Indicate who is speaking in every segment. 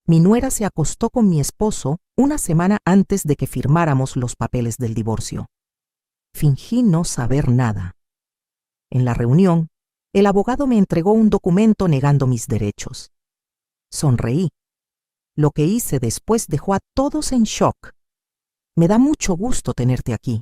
Speaker 1: Mi nuera se acostó con mi esposo una semana antes de que firmáramos los papeles del divorcio. Fingí no saber nada. En la reunión, el abogado me entregó un documento negando mis derechos. Sonreí. Lo que hice después dejó a todos en shock. Me da mucho gusto tenerte aquí.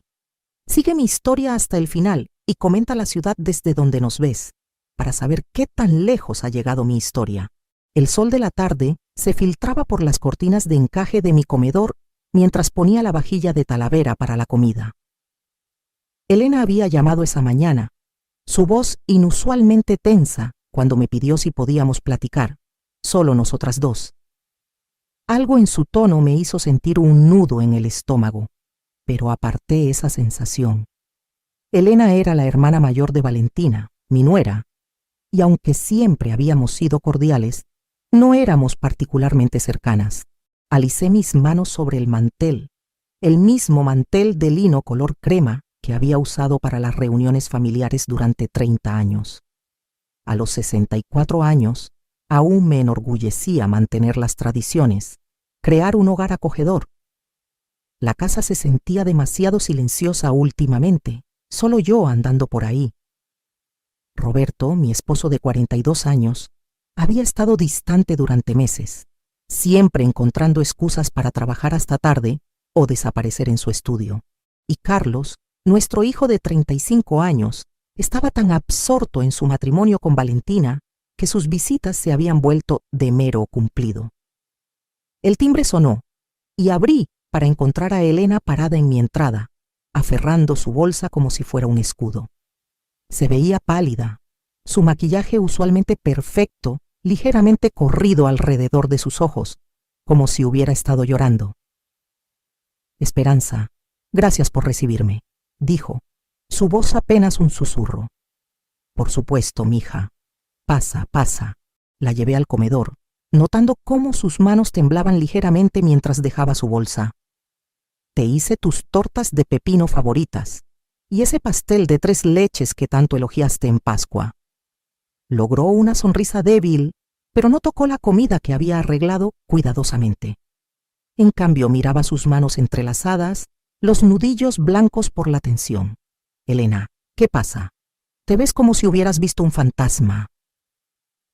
Speaker 1: Sigue mi historia hasta el final y comenta la ciudad desde donde nos ves, para saber qué tan lejos ha llegado mi historia. El sol de la tarde se filtraba por las cortinas de encaje de mi comedor mientras ponía la vajilla de Talavera para la comida. Elena había llamado esa mañana, su voz inusualmente tensa cuando me pidió si podíamos platicar, solo nosotras dos. Algo en su tono me hizo sentir un nudo en el estómago, pero aparté esa sensación. Elena era la hermana mayor de Valentina, mi nuera, y aunque siempre habíamos sido cordiales, no éramos particularmente cercanas. Alicé mis manos sobre el mantel, el mismo mantel de lino color crema que había usado para las reuniones familiares durante 30 años. A los 64 años, aún me enorgullecía mantener las tradiciones, crear un hogar acogedor. La casa se sentía demasiado silenciosa últimamente, solo yo andando por ahí. Roberto, mi esposo de 42 años, había estado distante durante meses, siempre encontrando excusas para trabajar hasta tarde o desaparecer en su estudio. Y Carlos, nuestro hijo de 35 años, estaba tan absorto en su matrimonio con Valentina que sus visitas se habían vuelto de mero cumplido. El timbre sonó y abrí para encontrar a Elena parada en mi entrada, aferrando su bolsa como si fuera un escudo. Se veía pálida, su maquillaje usualmente perfecto, ligeramente corrido alrededor de sus ojos, como si hubiera estado llorando. Esperanza, gracias por recibirme, dijo, su voz apenas un susurro. Por supuesto, mija. Pasa, pasa. La llevé al comedor, notando cómo sus manos temblaban ligeramente mientras dejaba su bolsa. Te hice tus tortas de pepino favoritas y ese pastel de 3 leches que tanto elogiaste en Pascua. Logró una sonrisa débil, pero no tocó la comida que había arreglado cuidadosamente. En cambio, miraba sus manos entrelazadas, los nudillos blancos por la tensión. Elena, ¿qué pasa? Te ves como si hubieras visto un fantasma.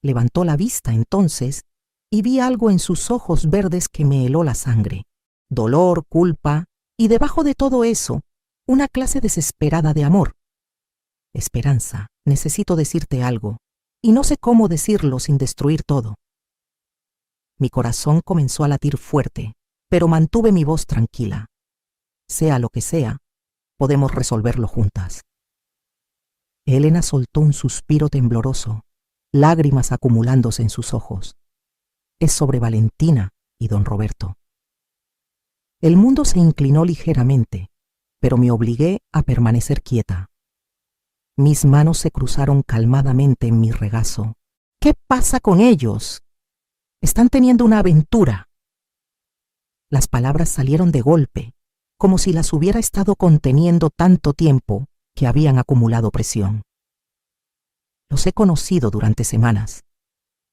Speaker 1: Levantó la vista entonces y vi algo en sus ojos verdes que me heló la sangre. Dolor, culpa y debajo de todo eso, una clase desesperada de amor. Esperanza, necesito decirte algo, y no sé cómo decirlo sin destruir todo. Mi corazón comenzó a latir fuerte, pero mantuve mi voz tranquila. Sea lo que sea, podemos resolverlo juntas. Elena soltó un suspiro tembloroso, lágrimas acumulándose en sus ojos. Es sobre Valentina y don Roberto. El mundo se inclinó ligeramente, pero me obligué a permanecer quieta. Mis manos se cruzaron calmadamente en mi regazo. ¿Qué pasa con ellos? Están teniendo una aventura. Las palabras salieron de golpe, como si las hubiera estado conteniendo tanto tiempo que habían acumulado presión. Los he conocido durante semanas.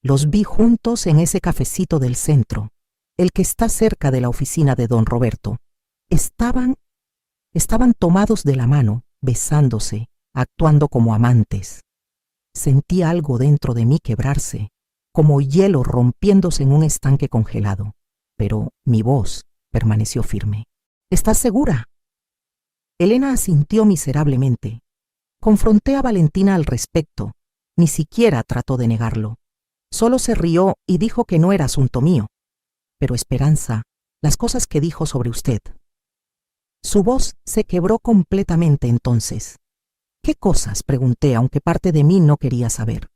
Speaker 1: Los vi juntos en ese cafecito del centro, el que está cerca de la oficina de don Roberto. Estaban tomados de la mano, besándose, actuando como amantes. Sentí algo dentro de mí quebrarse, como hielo rompiéndose en un estanque congelado, pero mi voz permaneció firme. ¿Estás segura? Elena asintió miserablemente. Confronté a Valentina al respecto. Ni siquiera trató de negarlo. Solo se rió y dijo que no era asunto mío. Pero Esperanza, las cosas que dijo sobre usted. Su voz se quebró completamente entonces. ¿Qué cosas?, pregunté, aunque parte de mí no quería saber.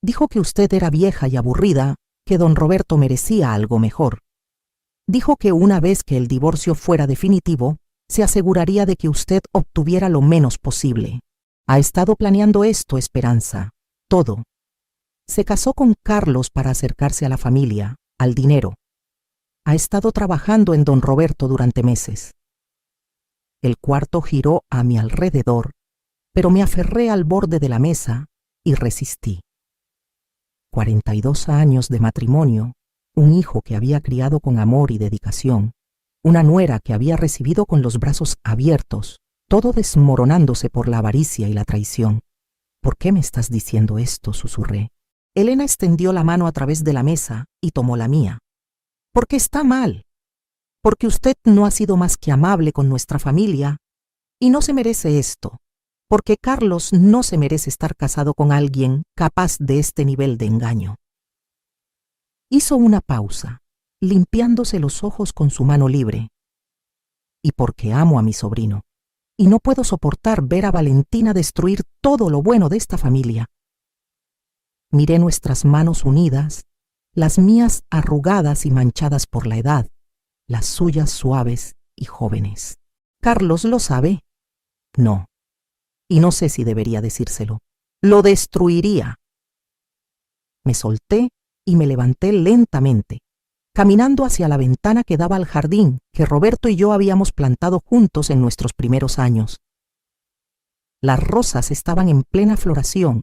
Speaker 1: Dijo que usted era vieja y aburrida, que don Roberto merecía algo mejor. Dijo que una vez que el divorcio fuera definitivo, se aseguraría de que usted obtuviera lo menos posible. Ha estado planeando esto, Esperanza, todo. Se casó con Carlos para acercarse a la familia, al dinero. Ha estado trabajando en don Roberto durante meses. El cuarto giró a mi alrededor, pero me aferré al borde de la mesa y resistí. 42 años de matrimonio, un hijo que había criado con amor y dedicación, una nuera que había recibido con los brazos abiertos, todo desmoronándose por la avaricia y la traición. ¿Por qué me estás diciendo esto?, susurré. Elena extendió la mano a través de la mesa y tomó la mía. Porque está mal. Porque usted no ha sido más que amable con nuestra familia y no se merece esto. Porque Carlos no se merece estar casado con alguien capaz de este nivel de engaño. Hizo una pausa, limpiándose los ojos con su mano libre. Y porque amo a mi sobrino, y no puedo soportar ver a Valentina destruir todo lo bueno de esta familia. Miré nuestras manos unidas, las mías arrugadas y manchadas por la edad, las suyas suaves y jóvenes. ¿Carlos lo sabe? No. Y no sé si debería decírselo. Lo destruiría. Me solté y me levanté lentamente, caminando hacia la ventana que daba al jardín que Roberto y yo habíamos plantado juntos en nuestros primeros años. Las rosas estaban en plena floración,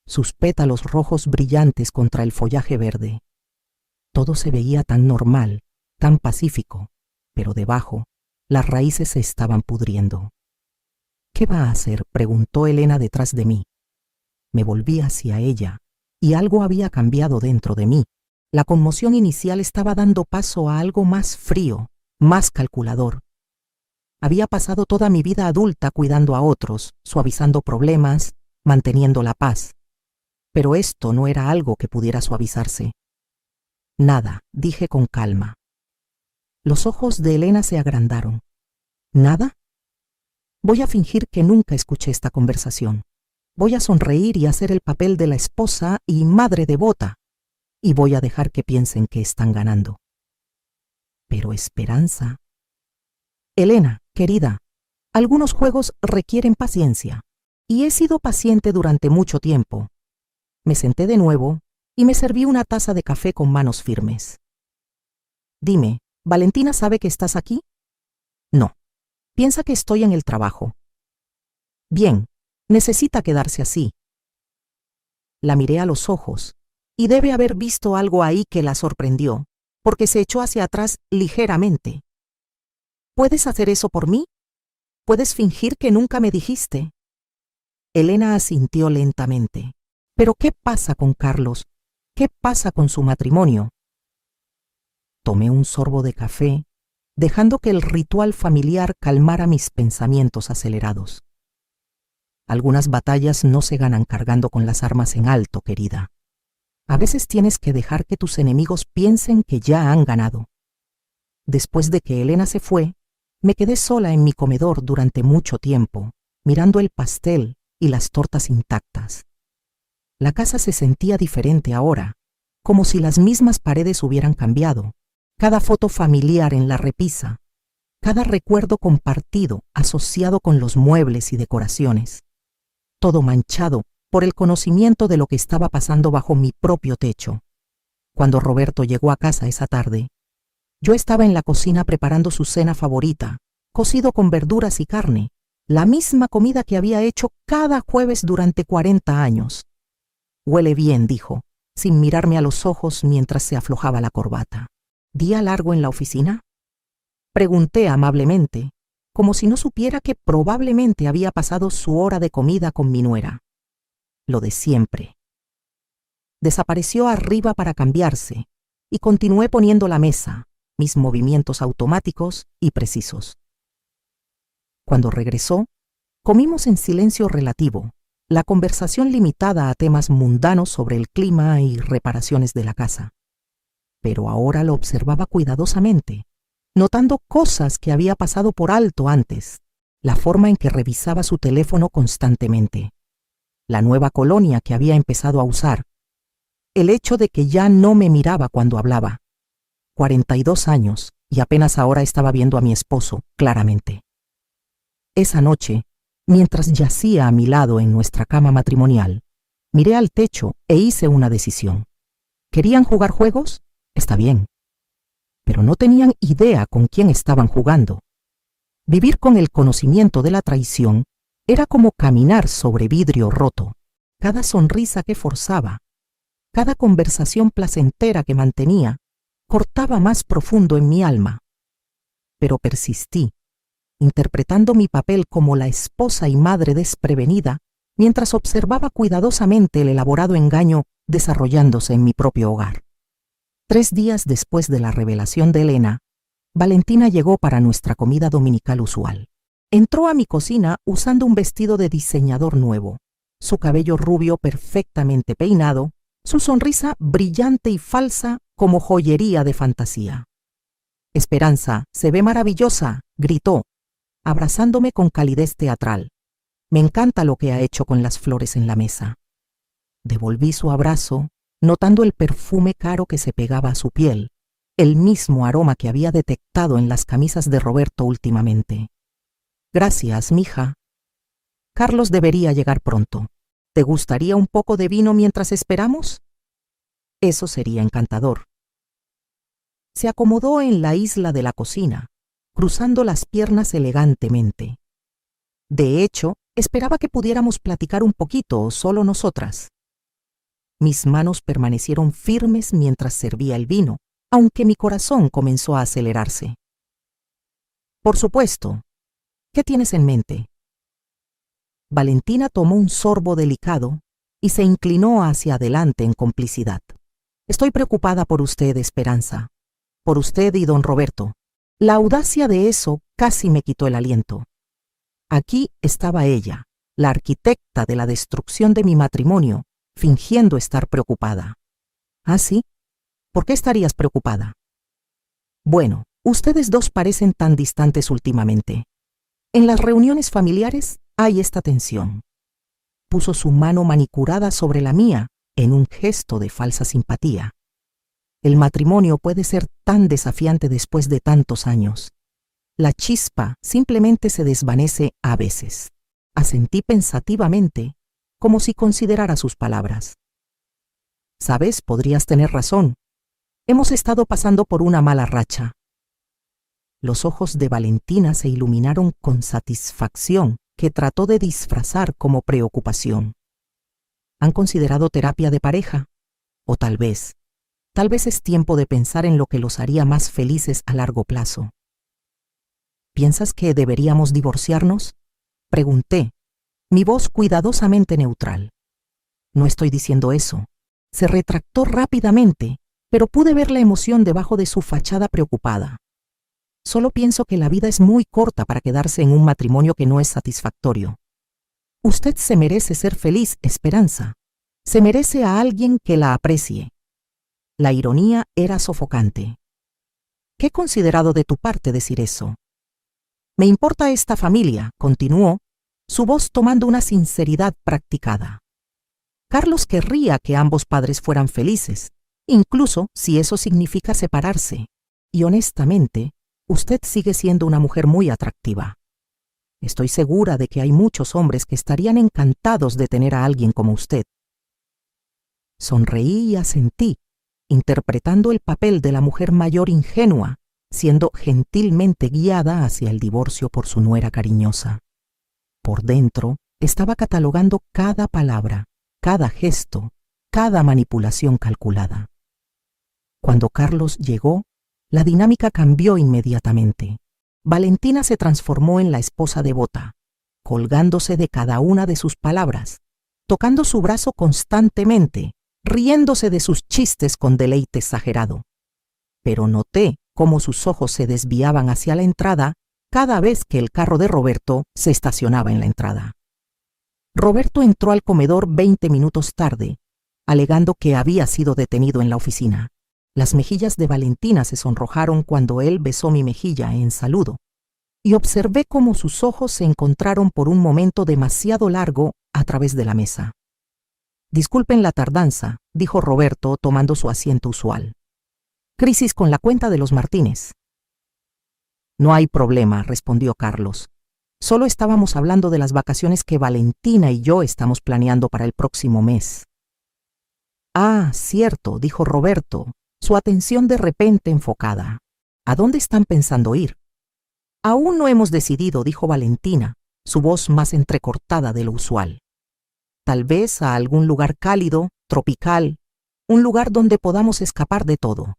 Speaker 1: sus pétalos rojos brillantes contra el follaje verde. Todo se veía tan normal, tan pacífico, pero debajo, las raíces se estaban pudriendo. ¿Qué va a hacer?, preguntó Elena detrás de mí. Me volví hacia ella, y algo había cambiado dentro de mí. La conmoción inicial estaba dando paso a algo más frío, más calculador. Había pasado toda mi vida adulta cuidando a otros, suavizando problemas, manteniendo la paz. Pero esto no era algo que pudiera suavizarse. Nada, dije con calma. Los ojos de Elena se agrandaron. ¿Nada? Voy a fingir que nunca escuché esta conversación. Voy a sonreír y hacer el papel de la esposa y madre devota. Y voy a dejar que piensen que están ganando. Pero esperanza. Elena, querida, algunos juegos requieren paciencia. Y he sido paciente durante mucho tiempo. Me senté de nuevo y me serví una taza de café con manos firmes. Dime, ¿Valentina sabe que estás aquí? No. Piensa que estoy en el trabajo. Bien, necesita quedarse así. La miré a los ojos y debe haber visto algo ahí que la sorprendió, porque se echó hacia atrás ligeramente. ¿Puedes hacer eso por mí? ¿Puedes fingir que nunca me dijiste? Elena asintió lentamente. ¿Pero qué pasa con Carlos? ¿Qué pasa con su matrimonio? Tomé un sorbo de café, dejando que el ritual familiar calmara mis pensamientos acelerados. Algunas batallas no se ganan cargando con las armas en alto, querida. A veces tienes que dejar que tus enemigos piensen que ya han ganado. Después de que Elena se fue, me quedé sola en mi comedor durante mucho tiempo, mirando el pastel y las tortas intactas. La casa se sentía diferente ahora, como si las mismas paredes hubieran cambiado. Cada foto familiar en la repisa, cada recuerdo compartido asociado con los muebles y decoraciones. Todo manchado por el conocimiento de lo que estaba pasando bajo mi propio techo. Cuando Roberto llegó a casa esa tarde, yo estaba en la cocina preparando su cena favorita, cocido con verduras y carne, la misma comida que había hecho cada jueves durante 40 años. Huele bien, dijo, sin mirarme a los ojos mientras se aflojaba la corbata. ¿Día largo en la oficina? Pregunté amablemente, como si no supiera que probablemente había pasado su hora de comida con mi nuera. Lo de siempre. Desapareció arriba para cambiarse y continué poniendo la mesa, mis movimientos automáticos y precisos. Cuando regresó, comimos en silencio relativo, la conversación limitada a temas mundanos sobre el clima y reparaciones de la casa. Pero ahora lo observaba cuidadosamente, notando cosas que había pasado por alto antes, la forma en que revisaba su teléfono constantemente, la nueva colonia que había empezado a usar, el hecho de que ya no me miraba cuando hablaba. 42 años y apenas ahora estaba viendo a mi esposo claramente. Esa noche, mientras yacía a mi lado en nuestra cama matrimonial, miré al techo e hice una decisión. ¿Querían jugar juegos? Está bien. Pero no tenían idea con quién estaban jugando. Vivir con el conocimiento de la traición era como caminar sobre vidrio roto. Cada sonrisa que forzaba, cada conversación placentera que mantenía, cortaba más profundo en mi alma. Pero persistí, interpretando mi papel como la esposa y madre desprevenida, mientras observaba cuidadosamente el elaborado engaño desarrollándose en mi propio hogar. 3 días después de la revelación de Elena, Valentina llegó para nuestra comida dominical usual. Entró a mi cocina usando un vestido de diseñador nuevo, su cabello rubio perfectamente peinado, su sonrisa brillante y falsa como joyería de fantasía. «Esperanza, se ve maravillosa», gritó, abrazándome con calidez teatral. «Me encanta lo que ha hecho con las flores en la mesa». Devolví su abrazo, notando el perfume caro que se pegaba a su piel, el mismo aroma que había detectado en las camisas de Roberto últimamente. «Gracias, mija. Carlos debería llegar pronto. ¿Te gustaría un poco de vino mientras esperamos?» Eso sería encantador. Se acomodó en la isla de la cocina, cruzando las piernas elegantemente. De hecho, esperaba que pudiéramos platicar un poquito, solo nosotras. Mis manos permanecieron firmes mientras servía el vino, aunque mi corazón comenzó a acelerarse. «Por supuesto. ¿Qué tienes en mente?» Valentina tomó un sorbo delicado y se inclinó hacia adelante en complicidad. «Estoy preocupada por usted, Esperanza. Por usted y don Roberto». La audacia de eso casi me quitó el aliento. Aquí estaba ella, la arquitecta de la destrucción de mi matrimonio, fingiendo estar preocupada. «¿Ah, sí? ¿Por qué estarías preocupada?» «Bueno, ustedes dos parecen tan distantes últimamente. En las reuniones familiares hay esta tensión». Puso su mano manicurada sobre la mía en un gesto de falsa simpatía. «El matrimonio puede ser tan desafiante después de tantos años. La chispa simplemente se desvanece a veces». Asentí pensativamente, como si considerara sus palabras. «Sabes, podrías tener razón. Hemos estado pasando por una mala racha». Los ojos de Valentina se iluminaron con satisfacción que trató de disfrazar como preocupación. «¿Han considerado terapia de pareja? O tal vez es tiempo de pensar en lo que los haría más felices a largo plazo». «¿Piensas que deberíamos divorciarnos?», pregunté, mi voz cuidadosamente neutral. «No estoy diciendo eso». Se retractó rápidamente, pero pude ver la emoción debajo de su fachada preocupada. «Solo pienso que la vida es muy corta para quedarse en un matrimonio que no es satisfactorio. Usted se merece ser feliz, Esperanza. Se merece a alguien que la aprecie». La ironía era sofocante. «Qué considerado de tu parte decir eso». «Me importa esta familia», continuó, su voz tomando una sinceridad practicada. «Carlos querría que ambos padres fueran felices, incluso si eso significa separarse. Y honestamente, usted sigue siendo una mujer muy atractiva. Estoy segura de que hay muchos hombres que estarían encantados de tener a alguien como usted». Sonreí y asentí, interpretando el papel de la mujer mayor ingenua, siendo gentilmente guiada hacia el divorcio por su nuera cariñosa. Por dentro, estaba catalogando cada palabra, cada gesto, cada manipulación calculada. Cuando Carlos llegó, la dinámica cambió inmediatamente. Valentina se transformó en la esposa devota, colgándose de cada una de sus palabras, tocando su brazo constantemente, riéndose de sus chistes con deleite exagerado. Pero noté cómo sus ojos se desviaban hacia la entrada cada vez que el carro de Roberto se estacionaba en la entrada. Roberto entró al comedor 20 minutos tarde, alegando que había sido detenido en la oficina. Las mejillas de Valentina se sonrojaron cuando él besó mi mejilla en saludo, y observé cómo sus ojos se encontraron por un momento demasiado largo a través de la mesa. «Disculpen la tardanza», dijo Roberto tomando su asiento usual. «Crisis con la cuenta de los Martínez». «No hay problema», respondió Carlos. «Solo estábamos hablando de las vacaciones que Valentina y yo estamos planeando para el próximo mes». «Ah, cierto», dijo Roberto, su atención de repente enfocada. «¿A dónde están pensando ir?» «Aún no hemos decidido», dijo Valentina, su voz más entrecortada de lo usual. «Tal vez a algún lugar cálido, tropical, un lugar donde podamos escapar de todo».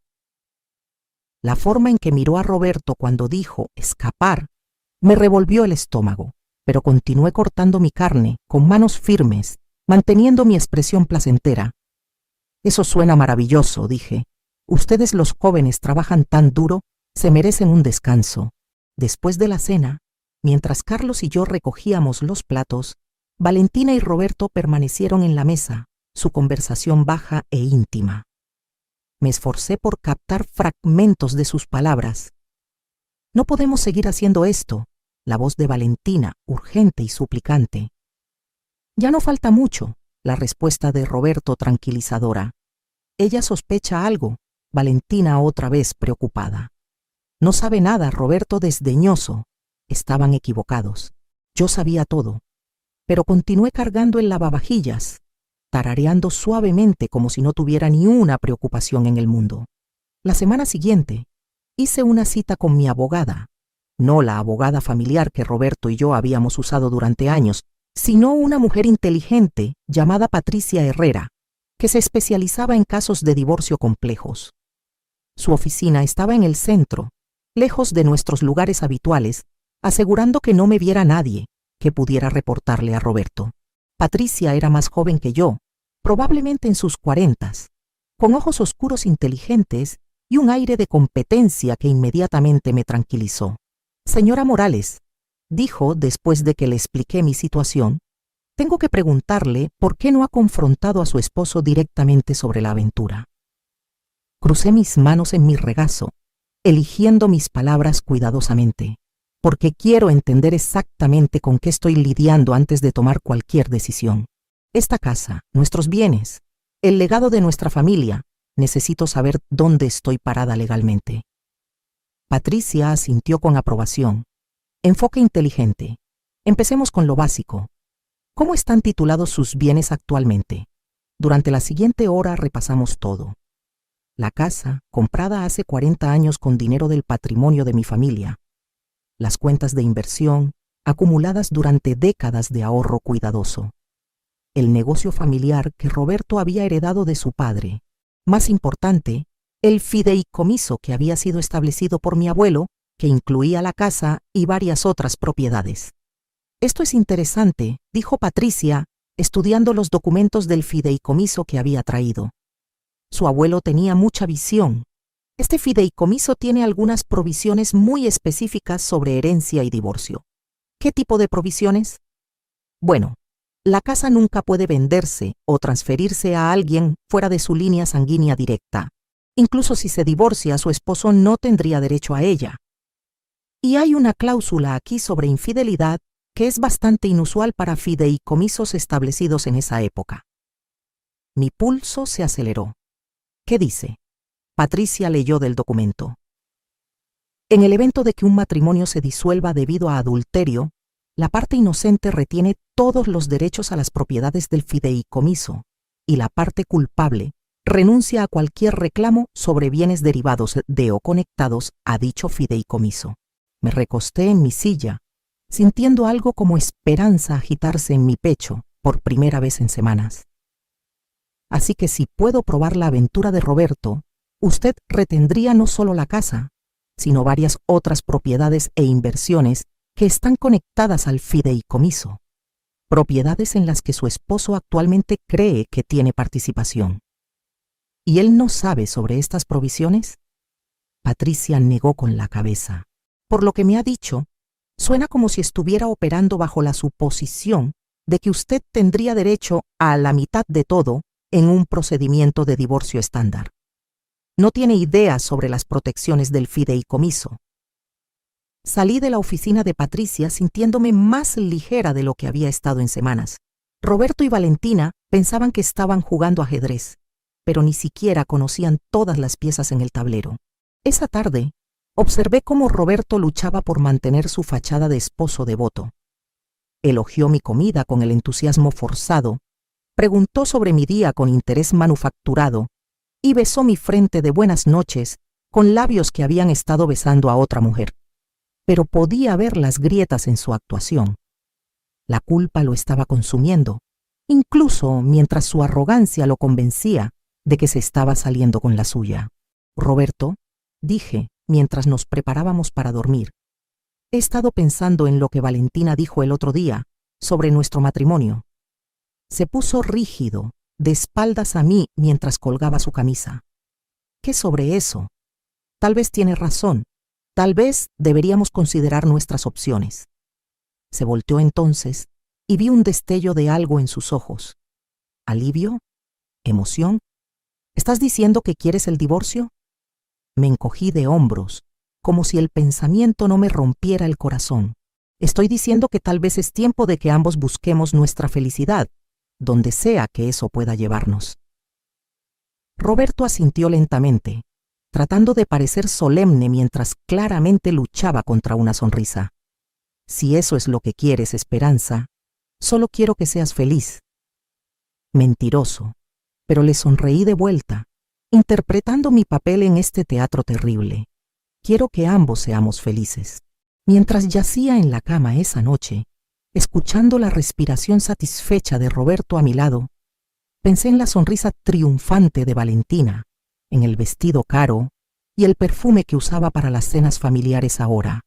Speaker 1: La forma en que miró a Roberto cuando dijo escapar me revolvió el estómago, pero continué cortando mi carne con manos firmes, manteniendo mi expresión placentera. Eso suena maravilloso, dije. Ustedes los jóvenes trabajan tan duro, se merecen un descanso. Después de la cena, mientras Carlos y yo recogíamos los platos, Valentina y Roberto permanecieron en la mesa, su conversación baja e íntima. Me esforcé por captar fragmentos de sus palabras. No podemos seguir haciendo esto, la voz de Valentina, urgente y suplicante. Ya no falta mucho, la respuesta de Roberto tranquilizadora. Ella sospecha algo, Valentina otra vez preocupada. No sabe nada, Roberto desdeñoso. Estaban equivocados. Yo sabía todo. Pero continué cargando el lavavajillas, tarareando suavemente como si no tuviera ni una preocupación en el mundo. La semana siguiente, hice una cita con mi abogada. No la abogada familiar que Roberto y yo habíamos usado durante años, sino una mujer inteligente llamada Patricia Herrera, que se especializaba en casos de divorcio complejos. Su oficina estaba en el centro, lejos de nuestros lugares habituales, asegurando que no me viera nadie que pudiera reportarle a Roberto. Patricia era más joven que yo, probablemente en sus 40s, con ojos oscuros inteligentes y un aire de competencia que inmediatamente me tranquilizó. Señora Morales, dijo después de que le expliqué mi situación, tengo que preguntarle por qué no ha confrontado a su esposo directamente sobre la aventura. Crucé mis manos en mi regazo, eligiendo mis palabras cuidadosamente, porque quiero entender exactamente con qué estoy lidiando antes de tomar cualquier decisión. Esta casa, nuestros bienes, el legado de nuestra familia, necesito saber dónde estoy parada legalmente. Patricia asintió con aprobación. Enfoque inteligente. Empecemos con lo básico. ¿Cómo están titulados sus bienes actualmente? Durante la siguiente hora repasamos todo. La casa, comprada hace 40 años con dinero del patrimonio de mi familia. Las cuentas de inversión, acumuladas durante décadas de ahorro cuidadoso. El negocio familiar que Roberto había heredado de su padre. Más importante, el fideicomiso que había sido establecido por mi abuelo, que incluía la casa y varias otras propiedades. Esto es interesante, dijo Patricia, estudiando los documentos del fideicomiso que había traído. Su abuelo tenía mucha visión. Este fideicomiso tiene algunas provisiones muy específicas sobre herencia y divorcio. ¿Qué tipo de provisiones? Bueno, la casa nunca puede venderse o transferirse a alguien fuera de su línea sanguínea directa. Incluso si se divorcia, su esposo no tendría derecho a ella. Y hay una cláusula aquí sobre infidelidad que es bastante inusual para fideicomisos establecidos en esa época. Mi pulso se aceleró. ¿Qué dice? Patricia leyó del documento. En el evento de que un matrimonio se disuelva debido a adulterio, la parte inocente retiene todos los derechos a las propiedades del fideicomiso y la parte culpable renuncia a cualquier reclamo sobre bienes derivados de o conectados a dicho fideicomiso. Me recosté en mi silla, sintiendo algo como esperanza agitarse en mi pecho por primera vez en semanas. Así que si puedo probar la aventura de Roberto, usted retendría no solo la casa, sino varias otras propiedades e inversiones que están conectadas al fideicomiso, propiedades en las que su esposo actualmente cree que tiene participación. ¿Y él no sabe sobre estas provisiones? Patricia negó con la cabeza. Por lo que me ha dicho, suena como si estuviera operando bajo la suposición de que usted tendría derecho a la mitad de todo en un procedimiento de divorcio estándar. No tiene idea sobre las protecciones del fideicomiso. Salí de la oficina de Patricia sintiéndome más ligera de lo que había estado en semanas. Roberto y Valentina pensaban que estaban jugando ajedrez, pero ni siquiera conocían todas las piezas en el tablero. Esa tarde, observé cómo Roberto luchaba por mantener su fachada de esposo devoto. Elogió mi comida con el entusiasmo forzado, preguntó sobre mi día con interés manufacturado y besó mi frente de buenas noches con labios que habían estado besando a otra mujer. Pero podía ver las grietas en su actuación. La culpa lo estaba consumiendo, incluso mientras su arrogancia lo convencía de que se estaba saliendo con la suya. Roberto, dije, mientras nos preparábamos para dormir. He estado pensando en lo que Valentina dijo el otro día sobre nuestro matrimonio. Se puso rígido, de espaldas a mí mientras colgaba su camisa. ¿Qué sobre eso? Tal vez tiene razón. Tal vez deberíamos considerar nuestras opciones. Se volteó entonces y vi un destello de algo en sus ojos. ¿Alivio? ¿Emoción? ¿Estás diciendo que quieres el divorcio? Me encogí de hombros, como si el pensamiento no me rompiera el corazón. Estoy diciendo que tal vez es tiempo de que ambos busquemos nuestra felicidad, donde sea que eso pueda llevarnos. Roberto asintió lentamente, tratando de parecer solemne mientras claramente luchaba contra una sonrisa. Si eso es lo que quieres, Esperanza, solo quiero que seas feliz. Mentiroso, pero le sonreí de vuelta, interpretando mi papel en este teatro terrible. Quiero que ambos seamos felices. Mientras yacía en la cama esa noche, escuchando la respiración satisfecha de Roberto a mi lado, pensé en la sonrisa triunfante de Valentina, en el vestido caro y el perfume que usaba para las cenas familiares ahora,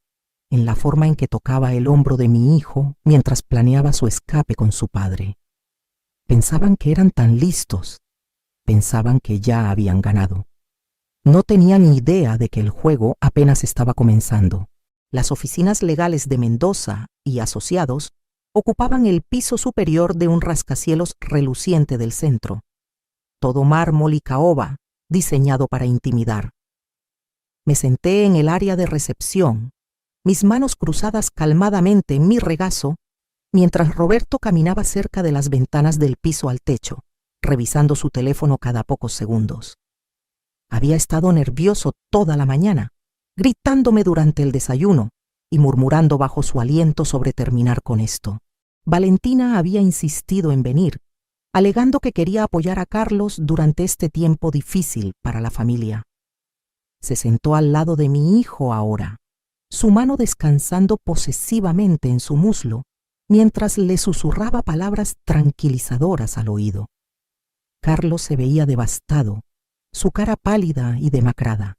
Speaker 1: en la forma en que tocaba el hombro de mi hijo mientras planeaba su escape con su padre. Pensaban que eran tan listos, pensaban que ya habían ganado. No tenían idea de que el juego apenas estaba comenzando. Las oficinas legales de Mendoza y asociados ocupaban el piso superior de un rascacielos reluciente del centro, todo mármol y caoba, diseñado para intimidar. Me senté en el área de recepción, mis manos cruzadas calmadamente en mi regazo, mientras Roberto caminaba cerca de las ventanas del piso al techo, revisando su teléfono cada pocos segundos. Había estado nervioso toda la mañana, gritándome durante el desayuno y murmurando bajo su aliento sobre terminar con esto. Valentina había insistido en venir, alegando que quería apoyar a Carlos durante este tiempo difícil para la familia. Se sentó al lado de mi hijo ahora, su mano descansando posesivamente en su muslo, mientras le susurraba palabras tranquilizadoras al oído. Carlos se veía devastado, su cara pálida y demacrada.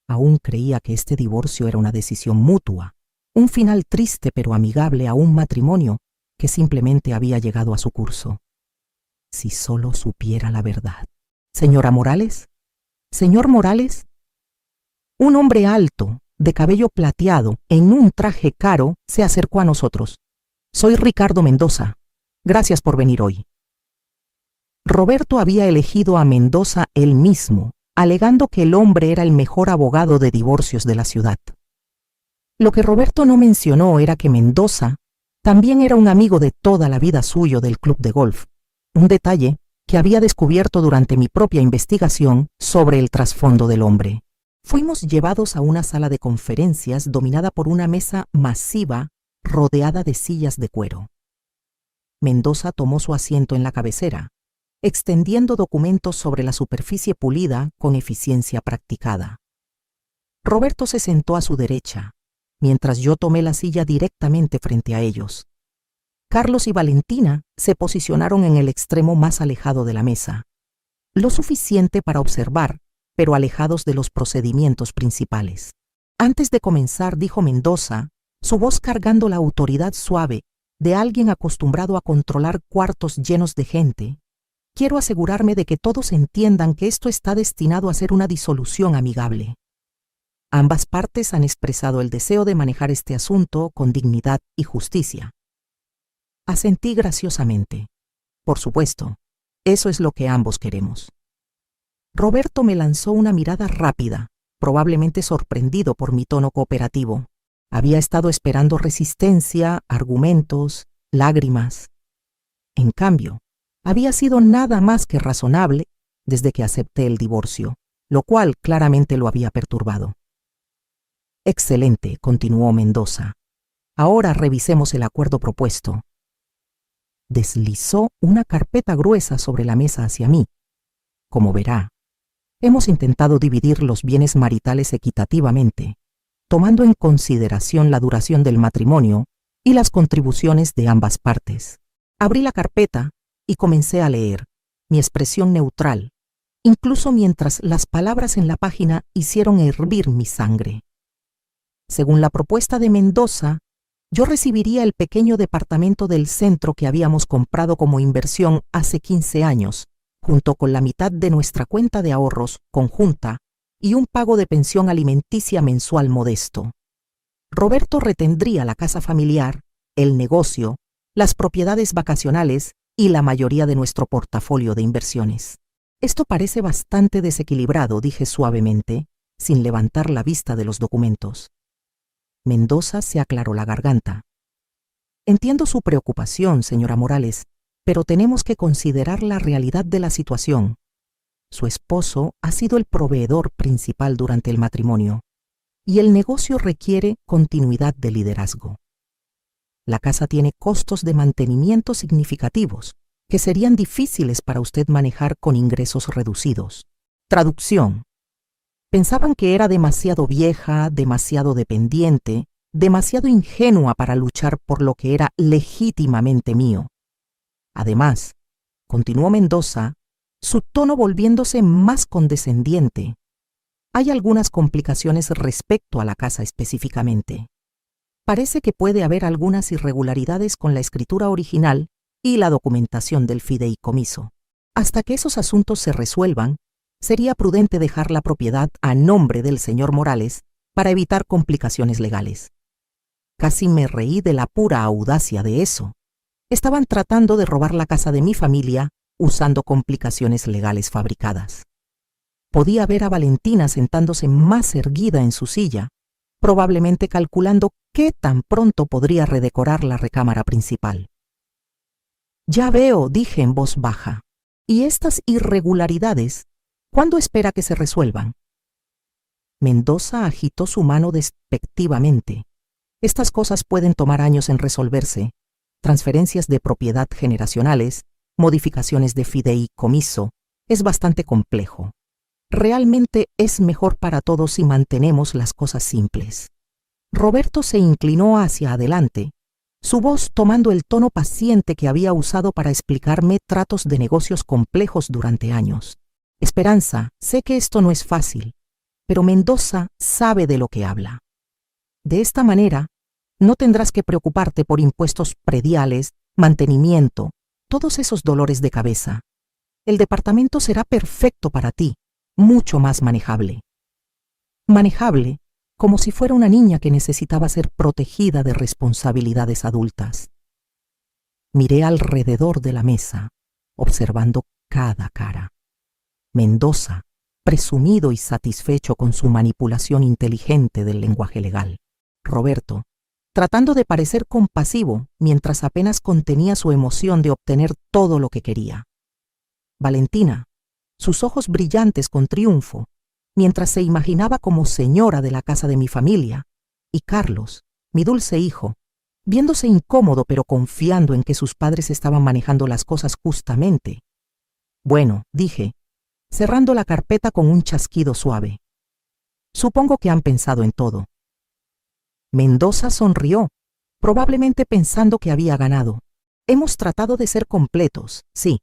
Speaker 1: Aún creía que este divorcio era una decisión mutua, un final triste pero amigable a un matrimonio que simplemente había llegado a su curso. Si solo supiera la verdad. ¿Señora Morales? ¿Señor Morales? Un hombre alto, de cabello plateado, en un traje caro, se acercó a nosotros. Soy Ricardo Mendoza. Gracias por venir hoy. Roberto había elegido a Mendoza él mismo, alegando que el hombre era el mejor abogado de divorcios de la ciudad. Lo que Roberto no mencionó era que Mendoza también era un amigo de toda la vida suyo del club de golf, un detalle que había descubierto durante mi propia investigación sobre el trasfondo del hombre. Fuimos llevados a una sala de conferencias dominada por una mesa masiva rodeada de sillas de cuero. Mendoza tomó su asiento en la cabecera, extendiendo documentos sobre la superficie pulida con eficiencia practicada. Roberto se sentó a su derecha, mientras yo tomé la silla directamente frente a ellos. Carlos y Valentina se posicionaron en el extremo más alejado de la mesa, lo suficiente para observar, pero alejados de los procedimientos principales. Antes de comenzar, dijo Mendoza, su voz cargando la autoridad suave de alguien acostumbrado a controlar cuartos llenos de gente, quiero asegurarme de que todos entiendan que esto está destinado a ser una disolución amigable. Ambas partes han expresado el deseo de manejar este asunto con dignidad y justicia. Asentí graciosamente. Por supuesto, eso es lo que ambos queremos. Roberto me lanzó una mirada rápida, probablemente sorprendido por mi tono cooperativo. Había estado esperando resistencia, argumentos, lágrimas. En cambio, había sido nada más que razonable desde que acepté el divorcio, lo cual claramente lo había perturbado. Excelente, continuó Mendoza. Ahora revisemos el acuerdo propuesto. Deslizó una carpeta gruesa sobre la mesa hacia mí. Como verá, hemos intentado dividir los bienes maritales equitativamente, tomando en consideración la duración del matrimonio y las contribuciones de ambas partes. Abrí la carpeta y comencé a leer, mi expresión neutral, incluso mientras las palabras en la página hicieron hervir mi sangre. Según la propuesta de Mendoza, yo recibiría el pequeño departamento del centro que habíamos comprado como inversión hace 15 años, junto con la mitad de nuestra cuenta de ahorros conjunta y un pago de pensión alimenticia mensual modesto. Roberto retendría la casa familiar, el negocio, las propiedades vacacionales y la mayoría de nuestro portafolio de inversiones. Esto parece bastante desequilibrado, dije suavemente, sin levantar la vista de los documentos. Mendoza se aclaró la garganta. Entiendo su preocupación, señora Morales, pero tenemos que considerar la realidad de la situación. Su esposo ha sido el proveedor principal durante el matrimonio, y el negocio requiere continuidad de liderazgo. La casa tiene costos de mantenimiento significativos, que serían difíciles para usted manejar con ingresos reducidos. Traducción. Pensaban que era demasiado vieja, demasiado dependiente, demasiado ingenua para luchar por lo que era legítimamente mío. Además, continuó Mendoza, su tono volviéndose más condescendiente. Hay algunas complicaciones respecto a la casa específicamente. Parece que puede haber algunas irregularidades con la escritura original y la documentación del fideicomiso. Hasta que esos asuntos se resuelvan, sería prudente dejar la propiedad a nombre del señor Morales para evitar complicaciones legales. Casi me reí de la pura audacia de eso. Estaban tratando de robar la casa de mi familia usando complicaciones legales fabricadas. Podía ver a Valentina sentándose más erguida en su silla, probablemente calculando qué tan pronto podría redecorar la recámara principal. Ya veo, dije en voz baja. ¿Y estas irregularidades, cuándo espera que se resuelvan? Mendoza agitó su mano despectivamente. Estas cosas pueden tomar años en resolverse. Transferencias de propiedad generacionales, modificaciones de fideicomiso, es bastante complejo. Realmente es mejor para todos si mantenemos las cosas simples. Roberto se inclinó hacia adelante, su voz tomando el tono paciente que había usado para explicarme tratos de negocios complejos durante años. Esperanza, sé que esto no es fácil, pero Mendoza sabe de lo que habla. De esta manera, no tendrás que preocuparte por impuestos prediales, mantenimiento, todos esos dolores de cabeza. El departamento será perfecto para ti, mucho más manejable. Manejable, como si fuera una niña que necesitaba ser protegida de responsabilidades adultas. Miré alrededor de la mesa, observando cada cara. Mendoza, presumido y satisfecho con su manipulación inteligente del lenguaje legal. Roberto, tratando de parecer compasivo mientras apenas contenía su emoción de obtener todo lo que quería. Valentina, sus ojos brillantes con triunfo, mientras se imaginaba como señora de la casa de mi familia, y Carlos, mi dulce hijo, viéndose incómodo pero confiando en que sus padres estaban manejando las cosas justamente. Bueno, dije, cerrando la carpeta con un chasquido suave. Supongo que han pensado en todo. Mendoza sonrió, probablemente pensando que había ganado. Hemos tratado de ser completos, sí.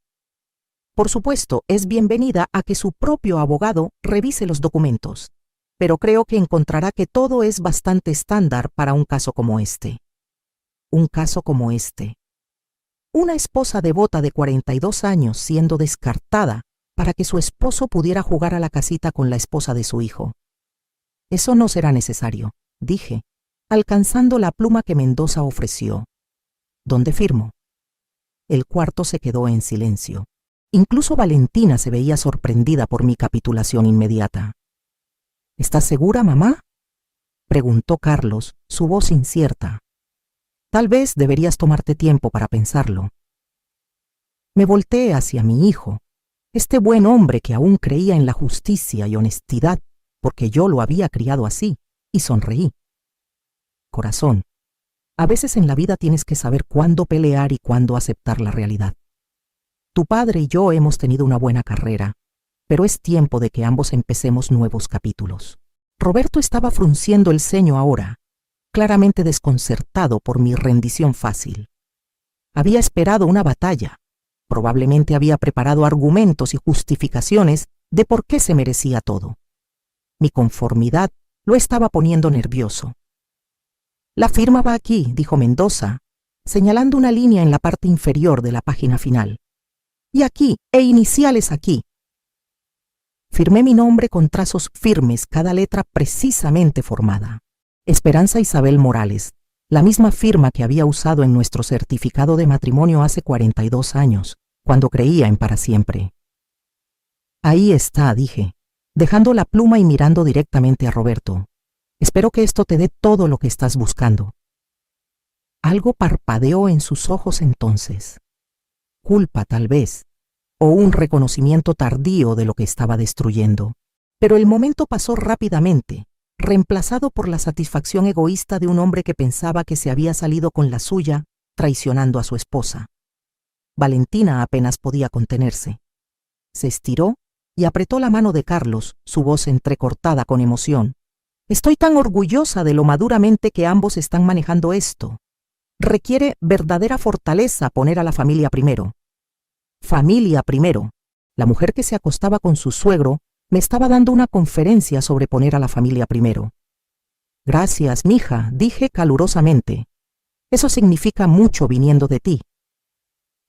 Speaker 1: Por supuesto, es bienvenida a que su propio abogado revise los documentos, pero creo que encontrará que todo es bastante estándar para un caso como este. Un caso como este. Una esposa devota de 42 años siendo descartada para que su esposo pudiera jugar a la casita con la esposa de su hijo. Eso no será necesario, dije, alcanzando la pluma que Mendoza ofreció. ¿Dónde firmo? El cuarto se quedó en silencio. Incluso Valentina se veía sorprendida por mi capitulación inmediata. ¿Estás segura, mamá?, preguntó Carlos, su voz incierta. Tal vez deberías tomarte tiempo para pensarlo. Me volteé hacia mi hijo, este buen hombre que aún creía en la justicia y honestidad, porque yo lo había criado así, y sonreí. Corazón, a veces en la vida tienes que saber cuándo pelear y cuándo aceptar la realidad. Tu padre y yo hemos tenido una buena carrera, pero es tiempo de que ambos empecemos nuevos capítulos. Roberto estaba frunciendo el ceño ahora, claramente desconcertado por mi rendición fácil. Había esperado una batalla, probablemente había preparado argumentos y justificaciones de por qué se merecía todo. Mi conformidad lo estaba poniendo nervioso. «La firma va aquí», dijo Mendoza, señalando una línea en la parte inferior de la página final. «Y aquí, e iniciales aquí». Firmé mi nombre con trazos firmes, cada letra precisamente formada. Esperanza Isabel Morales, la misma firma que había usado en nuestro certificado de matrimonio hace 42 años, cuando creía en para siempre. «Ahí está», dije, dejando la pluma y mirando directamente a Roberto. «Espero que esto te dé todo lo que estás buscando». Algo parpadeó en sus ojos entonces. Culpa, tal vez, o un reconocimiento tardío de lo que estaba destruyendo. Pero el momento pasó rápidamente, reemplazado por la satisfacción egoísta de un hombre que pensaba que se había salido con la suya, traicionando a su esposa. Valentina apenas podía contenerse. Se estiró y apretó la mano de Carlos, su voz entrecortada con emoción. «Estoy tan orgullosa de lo maduramente que ambos están manejando esto. Requiere verdadera fortaleza poner a la familia primero». Familia primero. La mujer que se acostaba con su suegro me estaba dando una conferencia sobre poner a la familia primero. «Gracias, mija», dije calurosamente. «Eso significa mucho viniendo de ti».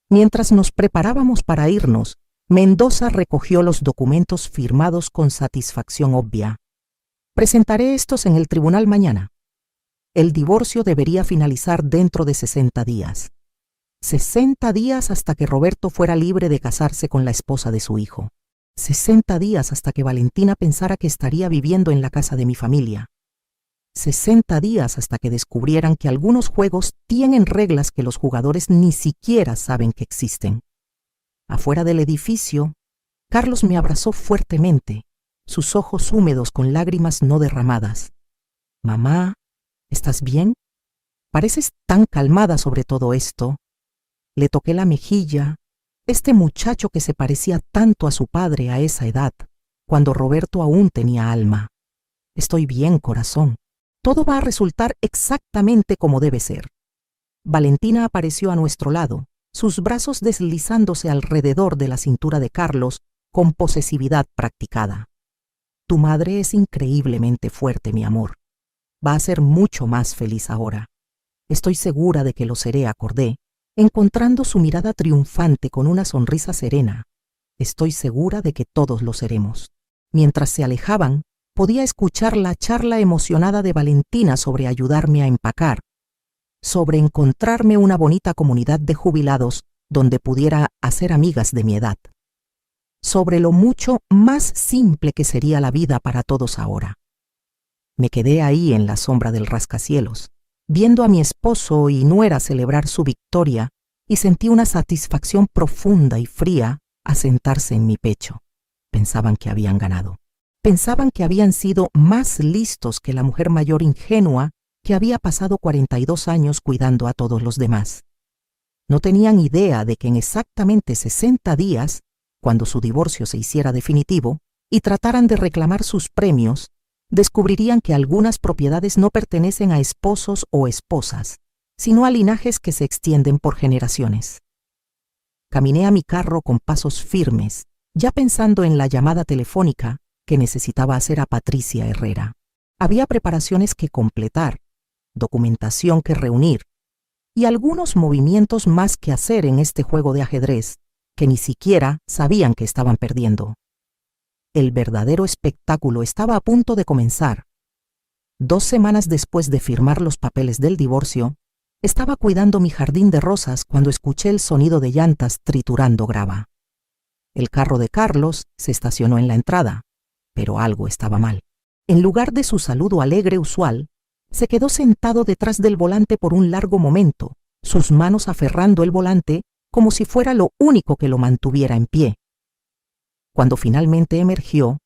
Speaker 1: Mientras nos preparábamos para irnos, Mendoza recogió los documentos firmados con satisfacción obvia. «Presentaré estos en el tribunal mañana. El divorcio debería finalizar dentro de 60 días. 60 días hasta que Roberto fuera libre de casarse con la esposa de su hijo. 60 días hasta que Valentina pensara que estaría viviendo en la casa de mi familia. 60 días hasta que descubrieran que algunos juegos tienen reglas que los jugadores ni siquiera saben que existen». Afuera del edificio, Carlos me abrazó fuertemente, sus ojos húmedos con lágrimas no derramadas. «Mamá, ¿estás bien? Pareces tan calmada sobre todo esto». Le toqué la mejilla, este muchacho que se parecía tanto a su padre a esa edad, cuando Roberto aún tenía alma. «Estoy bien, corazón. Todo va a resultar exactamente como debe ser». Valentina apareció a nuestro lado, sus brazos deslizándose alrededor de la cintura de Carlos con posesividad practicada. «Tu madre es increíblemente fuerte, mi amor. Va a ser mucho más feliz ahora. Estoy segura de que lo seré», acordé, encontrando su mirada triunfante con una sonrisa serena. «Estoy segura de que todos lo seremos». Mientras se alejaban, podía escuchar la charla emocionada de Valentina sobre ayudarme a empacar, sobre encontrarme una bonita comunidad de jubilados donde pudiera hacer amigas de mi edad, sobre lo mucho más simple que sería la vida para todos ahora. Me quedé ahí en la sombra del rascacielos, viendo a mi esposo y nuera celebrar su victoria, y sentí una satisfacción profunda y fría asentarse en mi pecho. Pensaban que habían ganado. Pensaban que habían sido más listos que la mujer mayor ingenua que había pasado 42 años cuidando a todos los demás. No tenían idea de que en exactamente 60 días, cuando su divorcio se hiciera definitivo y trataran de reclamar sus premios, descubrirían que algunas propiedades no pertenecen a esposos o esposas, sino a linajes que se extienden por generaciones. Caminé a mi carro con pasos firmes, ya pensando en la llamada telefónica que necesitaba hacer a Patricia Herrera. Había preparaciones que completar, documentación que reunir y algunos movimientos más que hacer en este juego de ajedrez que ni siquiera sabían que estaban perdiendo. El verdadero espectáculo estaba a punto de comenzar. 2 semanas después de firmar los papeles del divorcio, estaba cuidando mi jardín de rosas cuando escuché el sonido de llantas triturando grava. El carro de Carlos se estacionó en la entrada, pero algo estaba mal. En lugar de su saludo alegre usual, se quedó sentado detrás del volante por un largo momento, sus manos aferrando el volante como si fuera lo único que lo mantuviera en pie. Cuando finalmente emergió,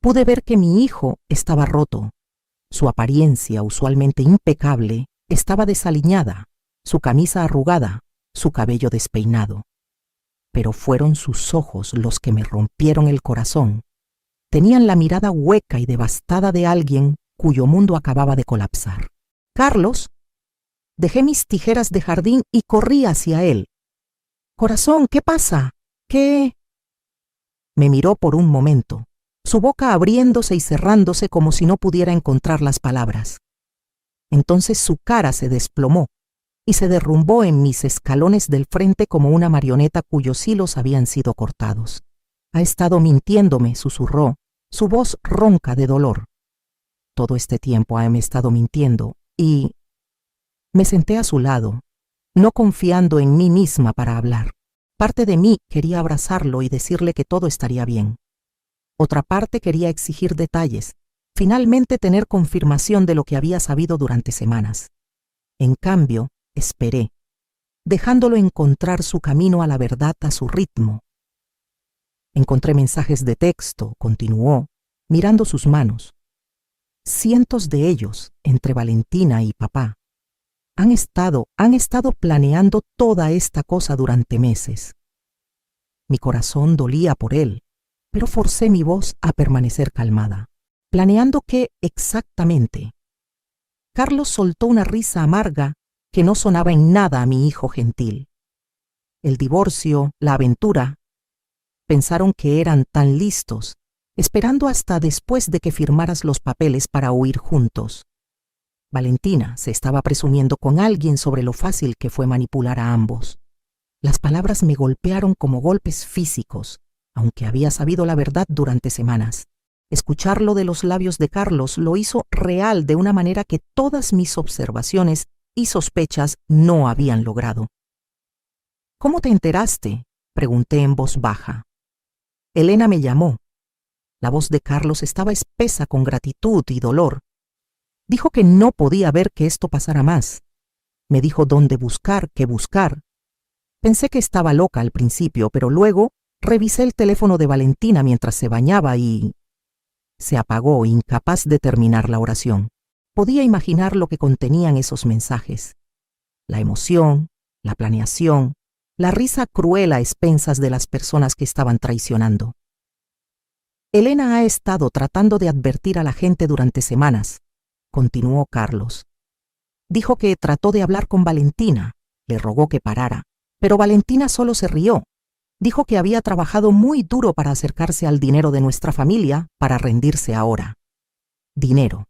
Speaker 1: pude ver que mi hijo estaba roto. Su apariencia, usualmente impecable, estaba desaliñada, su camisa arrugada, su cabello despeinado. Pero fueron sus ojos los que me rompieron el corazón. Tenían la mirada hueca y devastada de alguien cuyo mundo acababa de colapsar. «Carlos». Dejé mis tijeras de jardín y corrí hacia él. «Corazón, ¿qué pasa? ¿Qué?» Me miró por un momento. su boca abriéndose y cerrándose como si no pudiera encontrar las palabras. Entonces su cara se desplomó y se derrumbó en mis escalones del frente como una marioneta cuyos hilos habían sido cortados. Ha estado mintiéndome, susurró, su voz ronca de dolor. Todo este tiempo me estado mintiendo y... Me senté a su lado, no confiando en mí misma para hablar. Parte de mí quería abrazarlo y decirle que todo estaría bien. Otra parte quería exigir detalles, finalmente tener confirmación de lo que había sabido durante semanas. En cambio, esperé, dejándolo encontrar su camino a la verdad a su ritmo. Encontré mensajes de texto, continuó, mirando sus manos. Cientos de ellos, entre Valentina y papá. Han estado planeando toda esta cosa durante meses. Mi corazón dolía por él, pero forcé mi voz a permanecer calmada. ¿Planeando qué exactamente? Carlos soltó una risa amarga que no sonaba en nada a mi hijo gentil. El divorcio, la aventura. Pensaron que eran tan listos, esperando hasta después de que firmaras los papeles para huir juntos. Valentina se estaba presumiendo con alguien sobre lo fácil que fue manipular a ambos. Las palabras me golpearon como golpes físicos, aunque había sabido la verdad durante semanas. Escucharlo de los labios de Carlos lo hizo real de una manera que todas mis observaciones y sospechas no habían logrado. ¿Cómo te enteraste?, pregunté en voz baja. Elena me llamó. La voz de Carlos estaba espesa con gratitud y dolor. Dijo que no podía ver que esto pasara más. Me dijo dónde buscar, qué buscar. Pensé que estaba loca al principio, pero luego revisé el teléfono de Valentina mientras se bañaba y... Se apagó, incapaz de terminar la oración. Podía imaginar lo que contenían esos mensajes. La emoción, la planeación, la risa cruel a expensas de las personas que estaban traicionando. Elena ha estado tratando de advertir a la gente durante semanas, continuó Carlos. Dijo que trató de hablar con Valentina, le rogó que parara, pero Valentina solo se rió. Dijo que había trabajado muy duro para acercarse al dinero de nuestra familia para rendirse ahora. Dinero.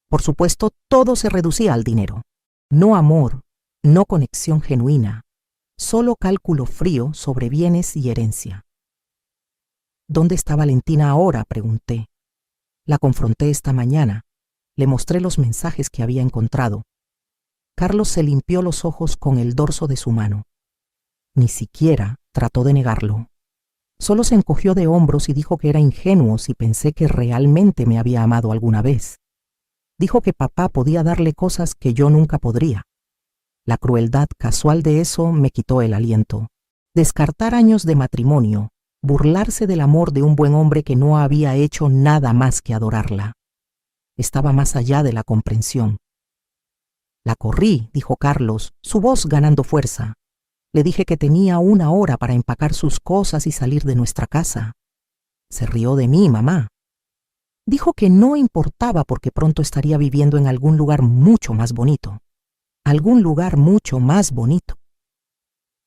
Speaker 1: Por supuesto, todo se reducía al dinero. No amor, no conexión genuina, solo cálculo frío sobre bienes y herencia. ¿Dónde está Valentina ahora?, pregunté. La confronté esta mañana. Le mostré los mensajes que había encontrado. Carlos se limpió los ojos con el dorso de su mano. Ni siquiera trató de negarlo. Solo se encogió de hombros y dijo que era ingenuo si pensé que realmente me había amado alguna vez. Dijo que papá podía darle cosas que yo nunca podría. La crueldad casual de eso me quitó el aliento. Descartar años de matrimonio, burlarse del amor de un buen hombre que no había hecho nada más que adorarla. Estaba más allá de la comprensión. La corrí, dijo Carlos, su voz ganando fuerza. Le dije que tenía 1 hora para empacar sus cosas y salir de nuestra casa. Se rió de mí, mamá. Dijo que no importaba porque pronto estaría viviendo en algún lugar mucho más bonito. Algún lugar mucho más bonito.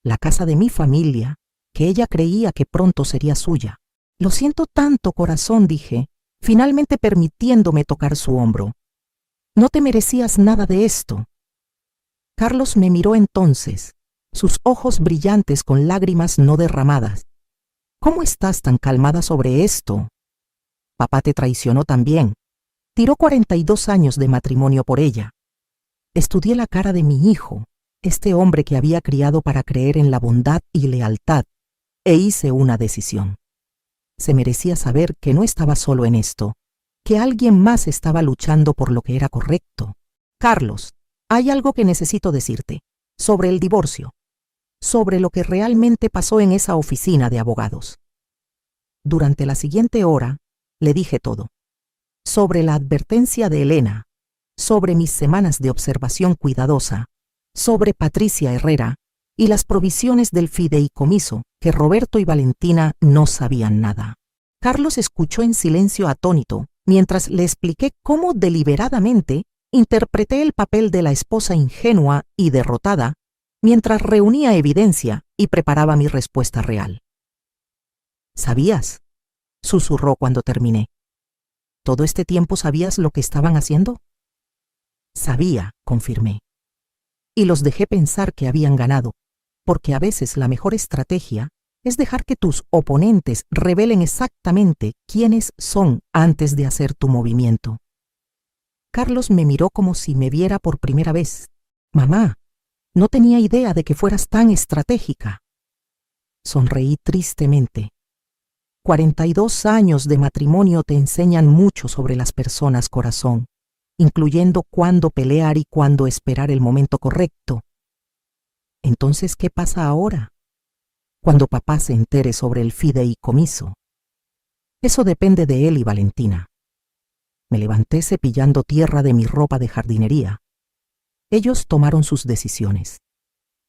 Speaker 1: La casa de mi familia, que ella creía que pronto sería suya. Lo siento tanto, corazón, dije, finalmente permitiéndome tocar su hombro. No te merecías nada de esto. Carlos me miró entonces, sus ojos brillantes con lágrimas no derramadas. ¿Cómo estás tan calmada sobre esto? Papá te traicionó también. Tiró 42 años de matrimonio por ella. Estudié la cara de mi hijo, este hombre que había criado para creer en la bondad y lealtad, e hice una decisión. Se merecía saber que no estaba solo en esto, que alguien más estaba luchando por lo que era correcto. Carlos, hay algo que necesito decirte, sobre el divorcio, sobre lo que realmente pasó en esa oficina de abogados. Durante la siguiente hora, le dije todo. Sobre la advertencia de Elena, sobre mis semanas de observación cuidadosa, sobre Patricia Herrera y las provisiones del fideicomiso que Roberto y Valentina no sabían nada. Carlos escuchó en silencio atónito mientras le expliqué cómo deliberadamente interpreté el papel de la esposa ingenua y derrotada mientras reunía evidencia y preparaba mi respuesta real. ¿Sabías?, susurró cuando terminé. ¿Todo este tiempo sabías lo que estaban haciendo? Sabía, confirmé. Y los dejé pensar que habían ganado, porque a veces la mejor estrategia es dejar que tus oponentes revelen exactamente quiénes son antes de hacer tu movimiento. Carlos me miró como si me viera por primera vez. Mamá, no tenía idea de que fueras tan estratégica. Sonreí tristemente. 42 años de matrimonio te enseñan mucho sobre las personas, corazón, incluyendo cuándo pelear y cuándo esperar el momento correcto. Entonces, ¿qué pasa ahora? Cuando papá se entere sobre el fideicomiso. Eso depende de él y Valentina. Me levanté cepillando tierra de mi ropa de jardinería. Ellos tomaron sus decisiones.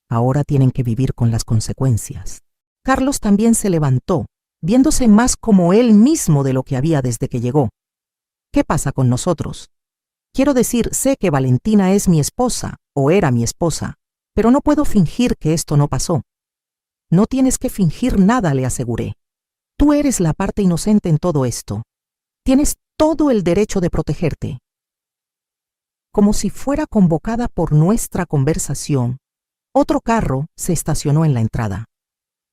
Speaker 1: Ahora tienen que vivir con las consecuencias. Carlos también se levantó, viéndose más como él mismo de lo que había desde que llegó. ¿Qué pasa con nosotros? Quiero decir, sé que Valentina es mi esposa, o era mi esposa, pero no puedo fingir que esto no pasó. No tienes que fingir nada, le aseguré. Tú eres la parte inocente en todo esto. Tienes todo el derecho de protegerte. Como si fuera convocada por nuestra conversación, otro carro se estacionó en la entrada.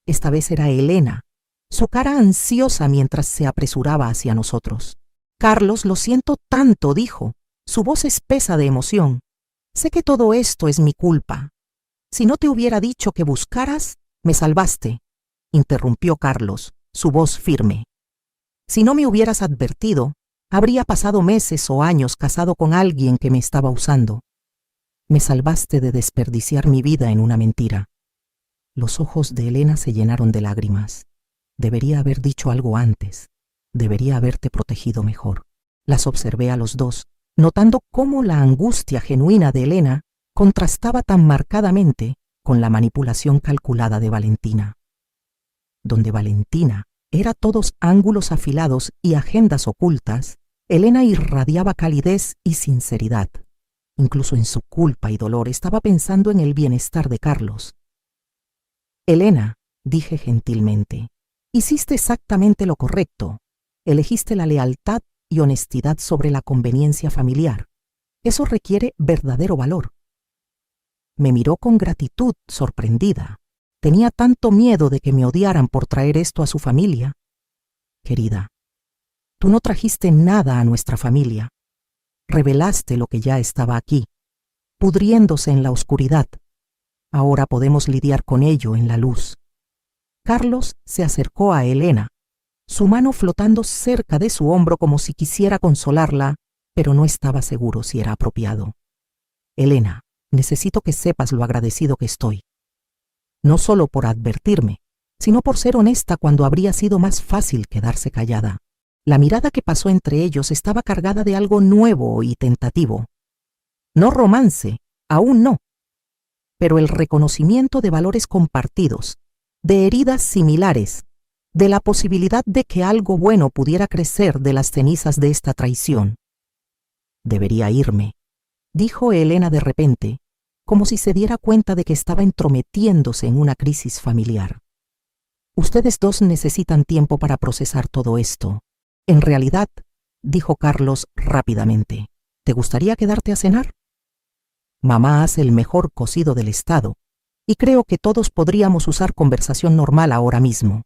Speaker 1: Esta vez era Elena, su cara ansiosa mientras se apresuraba hacia nosotros. Carlos, lo siento tanto, dijo, su voz espesa de emoción. Sé que todo esto es mi culpa. Si no te hubiera dicho que buscaras, me salvaste, interrumpió Carlos, su voz firme. Si no me hubieras advertido, habría pasado meses o años casado con alguien que me estaba usando. Me salvaste de desperdiciar mi vida en una mentira. Los ojos de Elena se llenaron de lágrimas. Debería haber dicho algo antes. Debería haberte protegido mejor. Las observé a los dos, notando cómo la angustia genuina de Elena contrastaba tan marcadamente con la manipulación calculada de Valentina. Donde Valentina era todos ángulos afilados y agendas ocultas, Elena irradiaba calidez y sinceridad. Incluso en su culpa y dolor estaba pensando en el bienestar de Carlos. Elena, dije gentilmente, hiciste exactamente lo correcto. Elegiste la lealtad y honestidad sobre la conveniencia familiar. Eso requiere verdadero valor. Me miró con gratitud, sorprendida. Tenía tanto miedo de que me odiaran por traer esto a su familia. Querida, tú no trajiste nada a nuestra familia. Revelaste lo que ya estaba aquí, pudriéndose en la oscuridad. Ahora podemos lidiar con ello en la luz. Carlos se acercó a Elena, su mano flotando cerca de su hombro como si quisiera consolarla, pero no estaba seguro si era apropiado. Elena, necesito que sepas lo agradecido que estoy. No solo por advertirme, sino por ser honesta cuando habría sido más fácil quedarse callada. La mirada que pasó entre ellos estaba cargada de algo nuevo y tentativo. No romance, aún no, pero el reconocimiento de valores compartidos, de heridas similares, de la posibilidad de que algo bueno pudiera crecer de las cenizas de esta traición. Debería irme, dijo Elena de repente, como si se diera cuenta de que estaba entrometiéndose en una crisis familiar. Ustedes dos necesitan tiempo para procesar todo esto. En realidad, dijo Carlos rápidamente, ¿te gustaría quedarte a cenar? Mamá hace el mejor cocido del estado, y creo que todos podríamos usar conversación normal ahora mismo.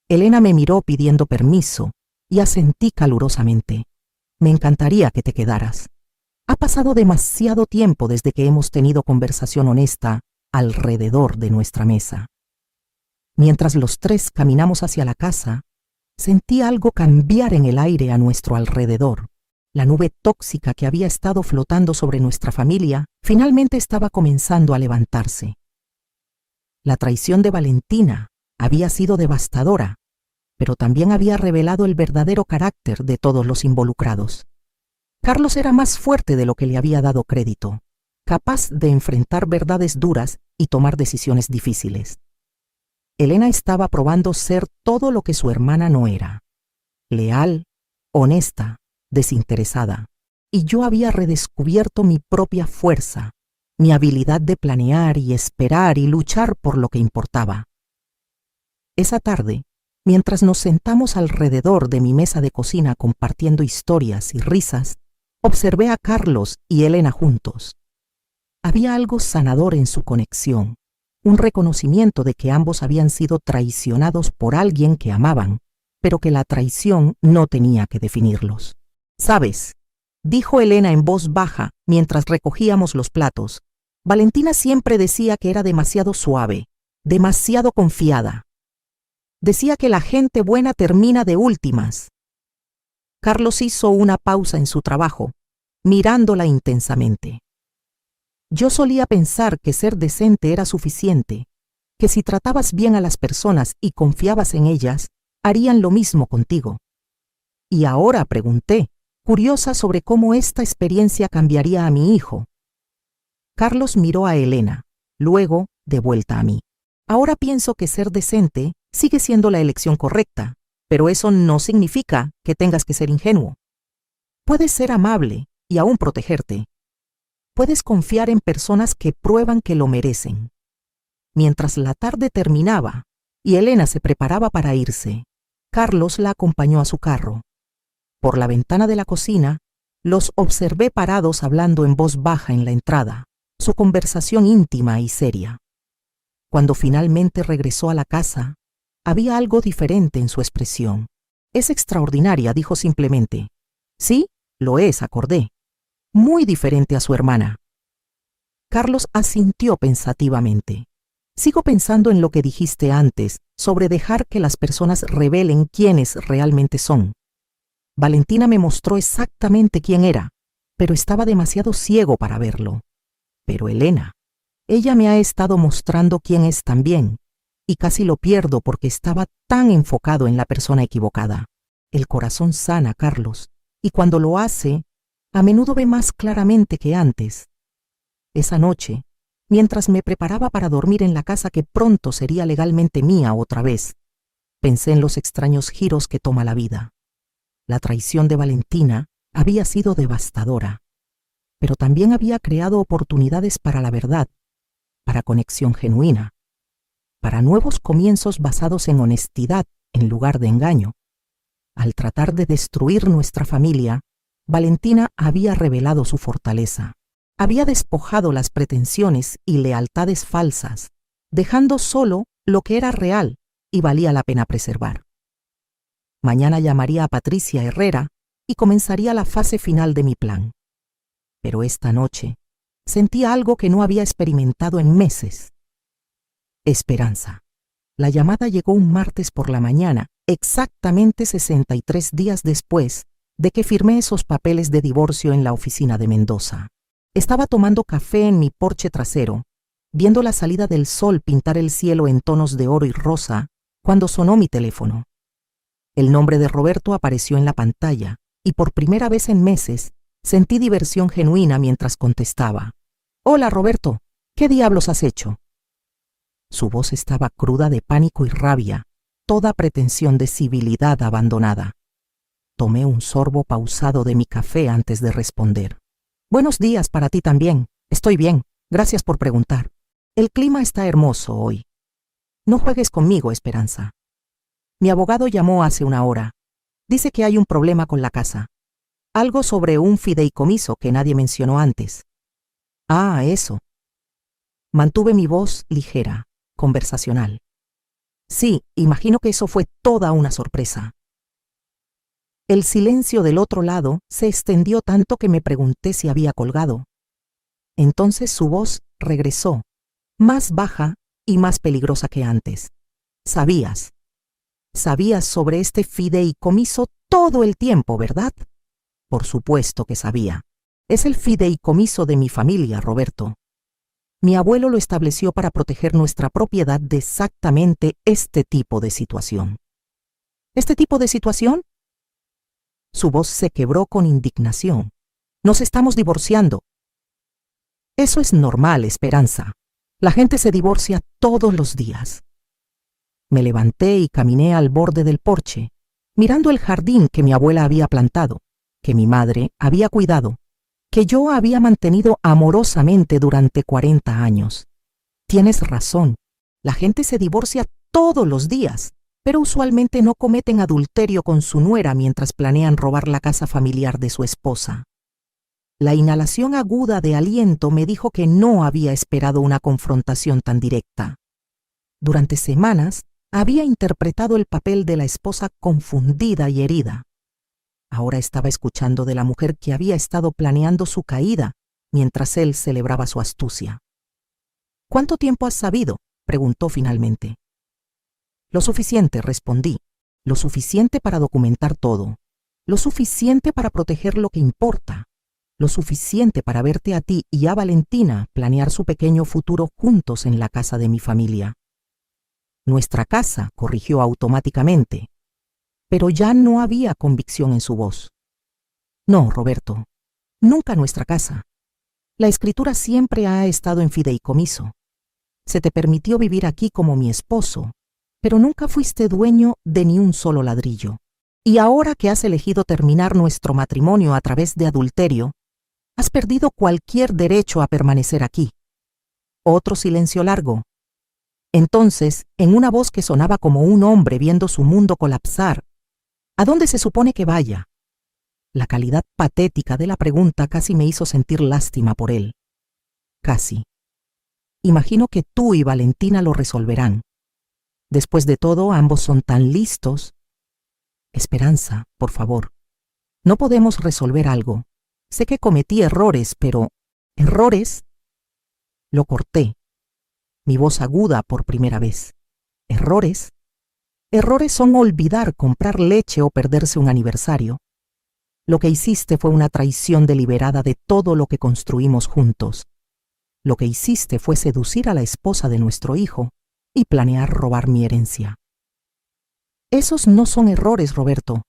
Speaker 1: Elena me miró pidiendo permiso, y asentí calurosamente. Me encantaría que te quedaras. Ha pasado demasiado tiempo desde que hemos tenido conversación honesta alrededor de nuestra mesa. Mientras los tres caminamos hacia la casa, sentí algo cambiar en el aire a nuestro alrededor. La nube tóxica que había estado flotando sobre nuestra familia finalmente estaba comenzando a levantarse. La traición de Valentina había sido devastadora, pero también había revelado el verdadero carácter de todos los involucrados. Carlos era más fuerte de lo que le había dado crédito, capaz de enfrentar verdades duras y tomar decisiones difíciles. Elena estaba probando ser todo lo que su hermana no era: leal, honesta, desinteresada, y yo había redescubierto mi propia fuerza, mi habilidad de planear y esperar y luchar por lo que importaba. Esa tarde, Mientras nos sentamos alrededor de mi mesa de cocina compartiendo historias y risas, observé a Carlos y Elena juntos. Había algo sanador en su conexión, un reconocimiento de que ambos habían sido traicionados por alguien que amaban, pero que la traición no tenía que definirlos. «¿Sabes?», dijo Elena en voz baja mientras recogíamos los platos. «Valentina siempre decía que era demasiado suave, demasiado confiada. Decía que la gente buena termina de últimas». Carlos hizo una pausa en su trabajo, mirándola intensamente. «Yo solía pensar que ser decente era suficiente, que si tratabas bien a las personas y confiabas en ellas, harían lo mismo contigo. Y ahora pregunté, curiosa sobre cómo esta experiencia cambiaría a mi hijo». Carlos miró a Elena, luego de vuelta a mí. «Ahora pienso que ser decente sigue siendo la elección correcta, pero eso no significa que tengas que ser ingenuo. Puedes ser amable y aún protegerte. Puedes confiar en personas que prueban que lo merecen». Mientras la tarde terminaba y Elena se preparaba para irse, Carlos la acompañó a su carro. Por la ventana de la cocina, los observé parados hablando en voz baja en la entrada, su conversación íntima y seria. Cuando finalmente regresó a la casa, había algo diferente en su expresión. «Es extraordinaria», dijo simplemente. «Sí, lo es», acordé. «Muy diferente a su hermana». Carlos asintió pensativamente. «Sigo pensando en lo que dijiste antes sobre dejar que las personas revelen quiénes realmente son. Valentina me mostró exactamente quién era, pero estaba demasiado ciego para verlo. Pero Elena, ella me ha estado mostrando quién es también, y casi lo pierdo porque estaba tan enfocado en la persona equivocada. El corazón sana, Carlos, y cuando lo hace, a menudo ve más claramente que antes. Esa noche, mientras me preparaba para dormir en la casa que pronto sería legalmente mía otra vez, pensé en los extraños giros que toma la vida. La traición de Valentina había sido devastadora, pero también había creado oportunidades para la verdad, para conexión genuina, para nuevos comienzos basados en honestidad en lugar de engaño. Al tratar de destruir nuestra familia, Valentina había revelado su fortaleza. Había despojado las pretensiones y lealtades falsas, dejando solo lo que era real y valía la pena preservar. Mañana llamaría a Patricia Herrera y comenzaría la fase final de mi plan. Pero esta noche sentí algo que no había experimentado en meses. Esperanza. La llamada llegó un martes por la mañana, exactamente 63 días después de que firmé esos papeles de divorcio en la oficina de Mendoza. Estaba tomando café en mi porche trasero, viendo la salida del sol pintar el cielo en tonos de oro y rosa, cuando sonó mi teléfono. El nombre de Roberto apareció en la pantalla y por primera vez en meses sentí diversión genuina mientras contestaba. «Hola, Roberto, ¿qué diablos has hecho?». Su voz estaba cruda de pánico y rabia, toda pretensión de civilidad abandonada. Tomé un sorbo pausado de mi café antes de responder. «Buenos días para ti también. Estoy bien. Gracias por preguntar. El clima está hermoso hoy. No juegues conmigo, Esperanza. Mi abogado llamó hace una hora. Dice que hay un problema con la casa. Algo sobre un fideicomiso que nadie mencionó antes». «Ah, eso». Mantuve mi voz ligera, conversacional. «Sí, imagino que eso fue toda una sorpresa». El silencio del otro lado se extendió tanto que me pregunté si había colgado. Entonces su voz regresó, más baja y más peligrosa que antes. «Sabías sobre este fideicomiso todo el tiempo, ¿verdad?». «Por supuesto que sabía. Es el fideicomiso de mi familia, Roberto. Mi abuelo lo estableció para proteger nuestra propiedad de exactamente este tipo de situación». «¿Este tipo de situación?». Su voz se quebró con indignación. «Nos estamos divorciando». «Eso es normal, Esperanza. La gente se divorcia todos los días». Me levanté y caminé al borde del porche, mirando el jardín que mi abuela había plantado, que mi madre había cuidado, que yo había mantenido amorosamente durante 40 años. «Tienes razón. La gente se divorcia todos los días. pero usualmente no cometen adulterio con su nuera mientras planean robar la casa familiar de su esposa. La inhalación aguda de aliento me dijo que no había esperado una confrontación tan directa. Durante semanas había interpretado el papel de la esposa confundida y herida. Ahora estaba escuchando de la mujer que había estado planeando su caída mientras él celebraba su astucia. «¿Cuánto tiempo has sabido?», preguntó finalmente. «Lo suficiente», respondí. «Lo suficiente para documentar todo. Lo suficiente para proteger lo que importa. Lo suficiente para verte a ti y a Valentina planear su pequeño futuro juntos en la casa de mi familia». «Nuestra casa», corrigió automáticamente, pero ya no había convicción en su voz. «No, Roberto, nunca nuestra casa. La escritura siempre ha estado en fideicomiso. Se te permitió vivir aquí como mi esposo, pero nunca fuiste dueño de ni un solo ladrillo. Y ahora que has elegido terminar nuestro matrimonio a través de adulterio, has perdido cualquier derecho a permanecer aquí». Otro silencio largo. Entonces, en una voz que sonaba como un hombre viendo su mundo colapsar: «¿A dónde se supone que vaya?». La calidad patética de la pregunta casi me hizo sentir lástima por él. Casi. «Imagino que tú y Valentina lo resolverán. Después de todo, ambos son tan listos». «Esperanza, por favor. No podemos resolver algo. Sé que cometí errores, pero... ¿errores?». Lo corté. Mi voz aguda por primera vez. ¿Errores? Errores son olvidar comprar leche o perderse un aniversario. Lo que hiciste fue una traición deliberada de todo lo que construimos juntos. Lo que hiciste fue seducir a la esposa de nuestro hijo y planear robar mi herencia. Esos no son errores, Roberto.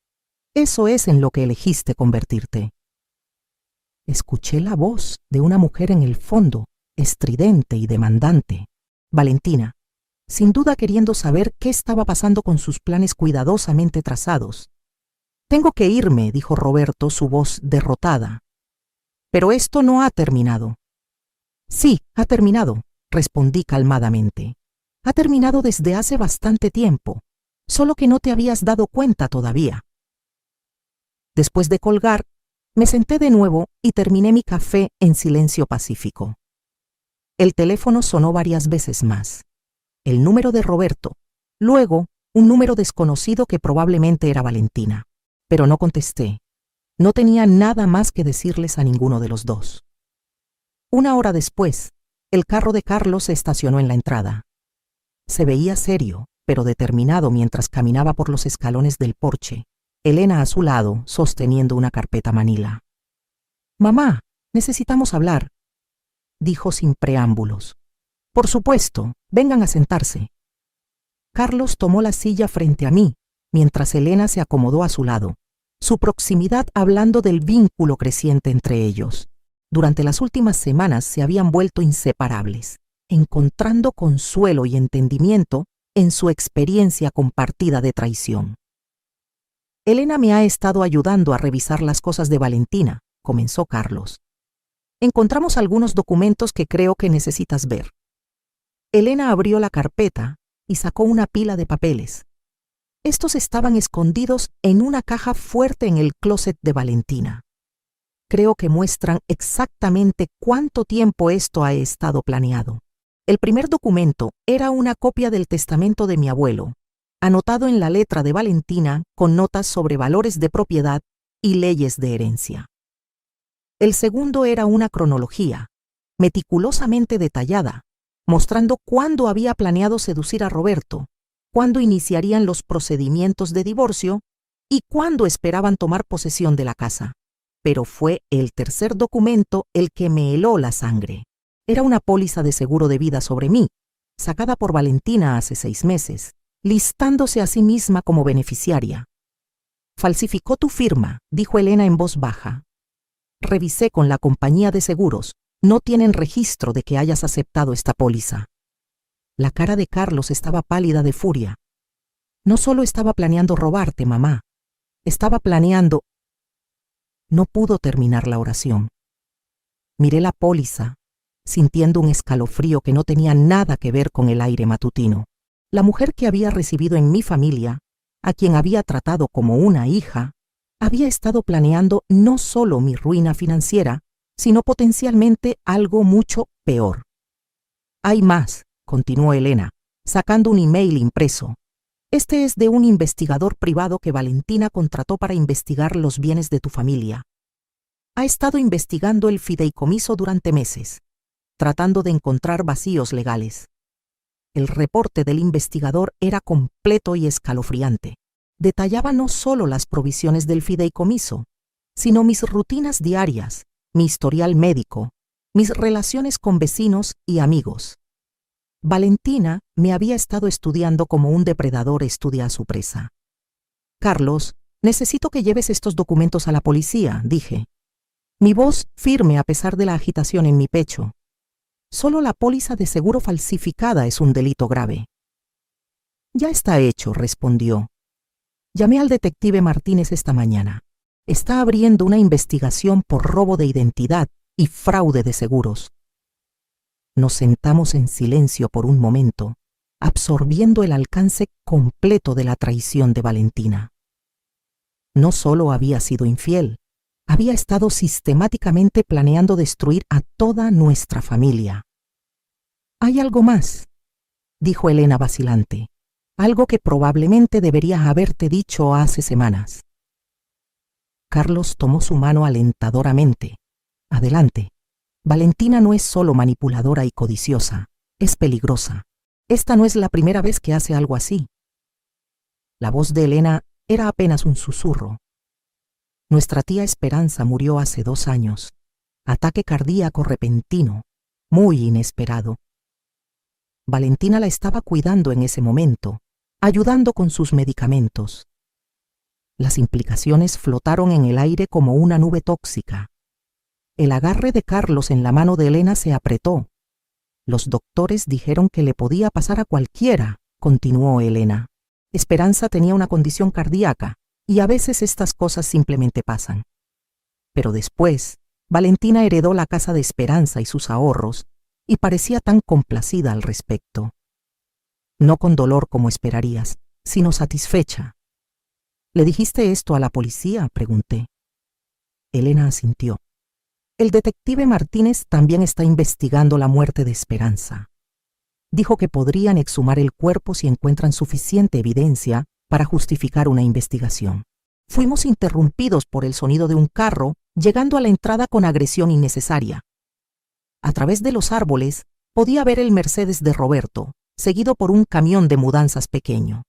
Speaker 1: Eso es en lo que elegiste convertirte. Escuché la voz de una mujer en el fondo, estridente y demandante. Valentina, sin duda queriendo saber qué estaba pasando con sus planes cuidadosamente trazados. «Tengo que irme», dijo Roberto, su voz derrotada. «Pero esto no ha terminado». «Sí, ha terminado», respondí calmadamente. «Ha terminado desde hace bastante tiempo, solo que no te habías dado cuenta todavía». Después de colgar, me senté de nuevo y terminé mi café en silencio pacífico. El teléfono sonó varias veces más. El número de Roberto, luego un número desconocido que probablemente era Valentina. Pero no contesté. No tenía nada más que decirles a ninguno de los dos. Una hora después, el carro de Carlos se estacionó en la entrada. Se veía serio, pero determinado mientras caminaba por los escalones del porche, Elena a su lado, sosteniendo una carpeta manila. «Mamá, necesitamos hablar», dijo sin preámbulos. «Por supuesto, vengan a sentarse». Carlos tomó la silla frente a mí, mientras Elena se acomodó a su lado, su proximidad hablando del vínculo creciente entre ellos. Durante las últimas semanas se habían vuelto inseparables, encontrando consuelo y entendimiento en su experiencia compartida de traición. «Elena me ha estado ayudando a revisar las cosas de Valentina», comenzó Carlos. «Encontramos algunos documentos que creo que necesitas ver». Elena abrió la carpeta y sacó una pila de papeles. Estos estaban escondidos en una caja fuerte en el closet de Valentina. Creo que muestran exactamente cuánto tiempo esto ha estado planeado. El primer documento era una copia del testamento de mi abuelo, anotado en la letra de Valentina con notas sobre valores de propiedad y leyes de herencia. El segundo era una cronología, meticulosamente detallada, mostrando cuándo había planeado seducir a Roberto, cuándo iniciarían los procedimientos de divorcio y cuándo esperaban tomar posesión de la casa. Pero fue el tercer documento el que me heló la sangre. Era una póliza de seguro de vida sobre mí, sacada por Valentina hace 6 meses, listándose a sí misma como beneficiaria. «Falsificó tu firma», dijo Elena en voz baja. «Revisé con la compañía de seguros. No tienen registro de que hayas aceptado esta póliza». La cara de Carlos estaba pálida de furia. «No solo estaba planeando robarte, mamá. Estaba planeando...». No pudo terminar la oración. Miré la póliza, sintiendo un escalofrío que no tenía nada que ver con el aire matutino. La mujer que había recibido en mi familia, a quien había tratado como una hija, había estado planeando no solo mi ruina financiera, sino potencialmente algo mucho peor. Hay más, continuó Elena, sacando un email impreso. Este es de un investigador privado que Valentina contrató para investigar los bienes de tu familia. Ha estado investigando el fideicomiso durante meses, tratando de encontrar vacíos legales. El reporte del investigador era completo y escalofriante. Detallaba no solo las provisiones del fideicomiso, sino mis rutinas diarias, mi historial médico, mis relaciones con vecinos y amigos. Valentina me había estado estudiando como un depredador estudia a su presa. Carlos, necesito que lleves estos documentos a la policía, dije. Mi voz firme a pesar de la agitación en mi pecho. Solo la póliza de seguro falsificada es un delito grave. Ya está hecho, respondió. Llamé al detective Martínez esta mañana. Está abriendo una investigación por robo de identidad y fraude de seguros. Nos sentamos en silencio por un momento, absorbiendo el alcance completo de la traición de Valentina. No solo había sido infiel, había estado sistemáticamente planeando destruir a toda nuestra familia. «Hay algo más», dijo Elena vacilante, «algo que probablemente debería haberte dicho hace semanas». Carlos tomó su mano alentadoramente. «Adelante. Valentina no es solo manipuladora y codiciosa, es peligrosa. Esta no es la primera vez que hace algo así». La voz de Elena era apenas un susurro. Nuestra tía Esperanza murió hace 2 años. Ataque cardíaco repentino, muy inesperado. Valentina la estaba cuidando en ese momento, ayudando con sus medicamentos. Las implicaciones flotaron en el aire como una nube tóxica. El agarre de Carlos en la mano de Elena se apretó. Los doctores dijeron que le podía pasar a cualquiera, continuó Elena. Esperanza tenía una condición cardíaca y a veces estas cosas simplemente pasan. Pero después, Valentina heredó la casa de Esperanza y sus ahorros y parecía tan complacida al respecto. No con dolor como esperarías, sino satisfecha. ¿Le dijiste esto a la policía?, pregunté. Elena asintió. El detective Martínez también está investigando la muerte de Esperanza. Dijo que podrían exhumar el cuerpo si encuentran suficiente evidencia para justificar una investigación. Fuimos interrumpidos por el sonido de un carro llegando a la entrada con agresión innecesaria. A través de los árboles podía ver el Mercedes de Roberto, seguido por un camión de mudanzas pequeño.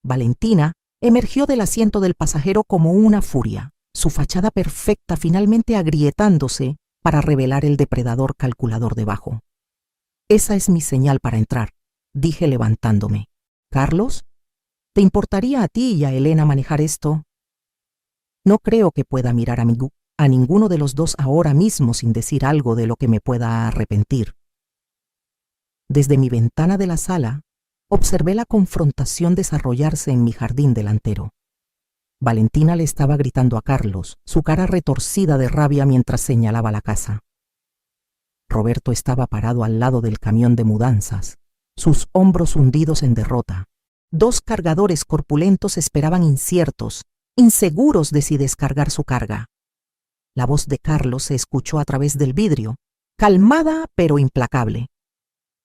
Speaker 1: Valentina emergió del asiento del pasajero como una furia, su fachada perfecta finalmente agrietándose para revelar el depredador calculador debajo. «Esa es mi señal para entrar», dije levantándome. «Carlos, ¿te importaría a ti y a Elena manejar esto?» No creo que pueda mirar a ninguno de los dos ahora mismo sin decir algo de lo que me pueda arrepentir. Desde mi ventana de la sala, observé la confrontación desarrollarse en mi jardín delantero. Valentina le estaba gritando a Carlos, su cara retorcida de rabia mientras señalaba la casa. Roberto estaba parado al lado del camión de mudanzas, sus hombros hundidos en derrota. 2 cargadores corpulentos esperaban inciertos, inseguros de si descargar su carga. La voz de Carlos se escuchó a través del vidrio, calmada pero implacable.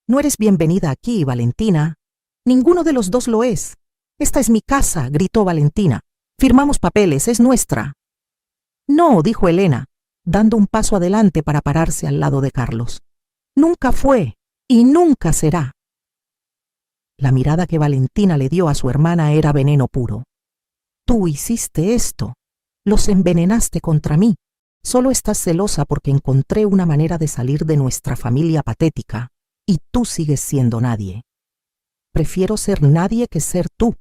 Speaker 1: «No eres bienvenida aquí, Valentina. Ninguno de los dos lo es. Esta es mi casa», gritó Valentina. «Firmamos papeles, es nuestra». «No», dijo Elena, dando un paso adelante para pararse al lado de Carlos. «Nunca fue y nunca será». La mirada que Valentina le dio a su hermana era veneno puro. «Tú hiciste esto. Los envenenaste contra mí. Solo estás celosa porque encontré una manera de salir de nuestra familia patética, y tú sigues siendo nadie». «Prefiero ser nadie que ser tú»,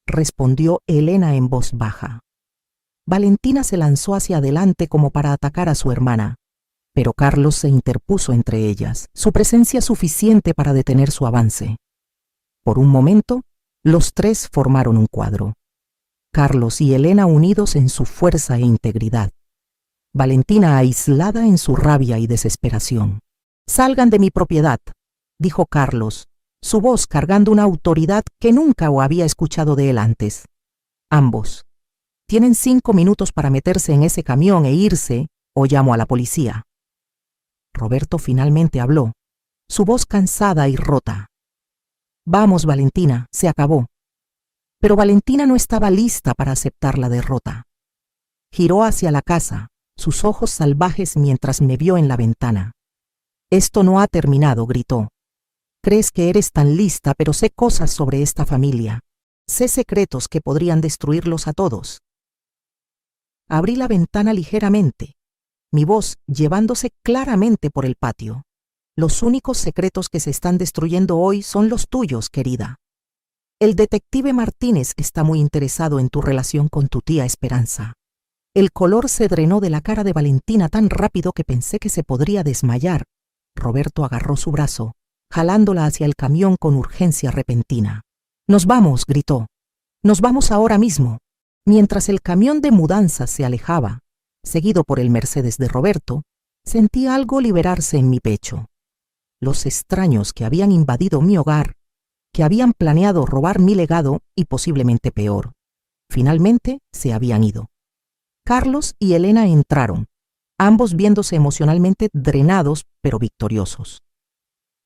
Speaker 1: respondió Elena en voz baja. Valentina se lanzó hacia adelante como para atacar a su hermana, pero Carlos se interpuso entre ellas, su presencia suficiente para detener su avance. Por un momento, los 3 formaron un cuadro. Carlos y Elena unidos en su fuerza e integridad. Valentina aislada en su rabia y desesperación. «Salgan de mi propiedad», dijo Carlos, su voz cargando una autoridad que nunca había escuchado de él antes. Ambos. Tienen 5 minutos para meterse en ese camión e irse, o llamo a la policía. Roberto finalmente habló, su voz cansada y rota. Vamos, Valentina, se acabó. Pero Valentina no estaba lista para aceptar la derrota. Giró hacia la casa, sus ojos salvajes mientras me vio en la ventana. Esto no ha terminado, gritó. Crees que eres tan lista, pero sé cosas sobre esta familia. Sé secretos que podrían destruirlos a todos. Abrí la ventana ligeramente, mi voz llevándose claramente por el patio. Los únicos secretos que se están destruyendo hoy son los tuyos, querida. El detective Martínez está muy interesado en tu relación con tu tía Esperanza. El color se drenó de la cara de Valentina tan rápido que pensé que se podría desmayar. Roberto agarró su brazo, jalándola hacia el camión con urgencia repentina. «Nos vamos», gritó. «Nos vamos ahora mismo». Mientras el camión de mudanzas se alejaba, seguido por el Mercedes de Roberto, sentí algo liberarse en mi pecho. Los extraños que habían invadido mi hogar, que habían planeado robar mi legado y posiblemente peor, finalmente se habían ido. Carlos y Elena entraron, ambos viéndose emocionalmente drenados pero victoriosos.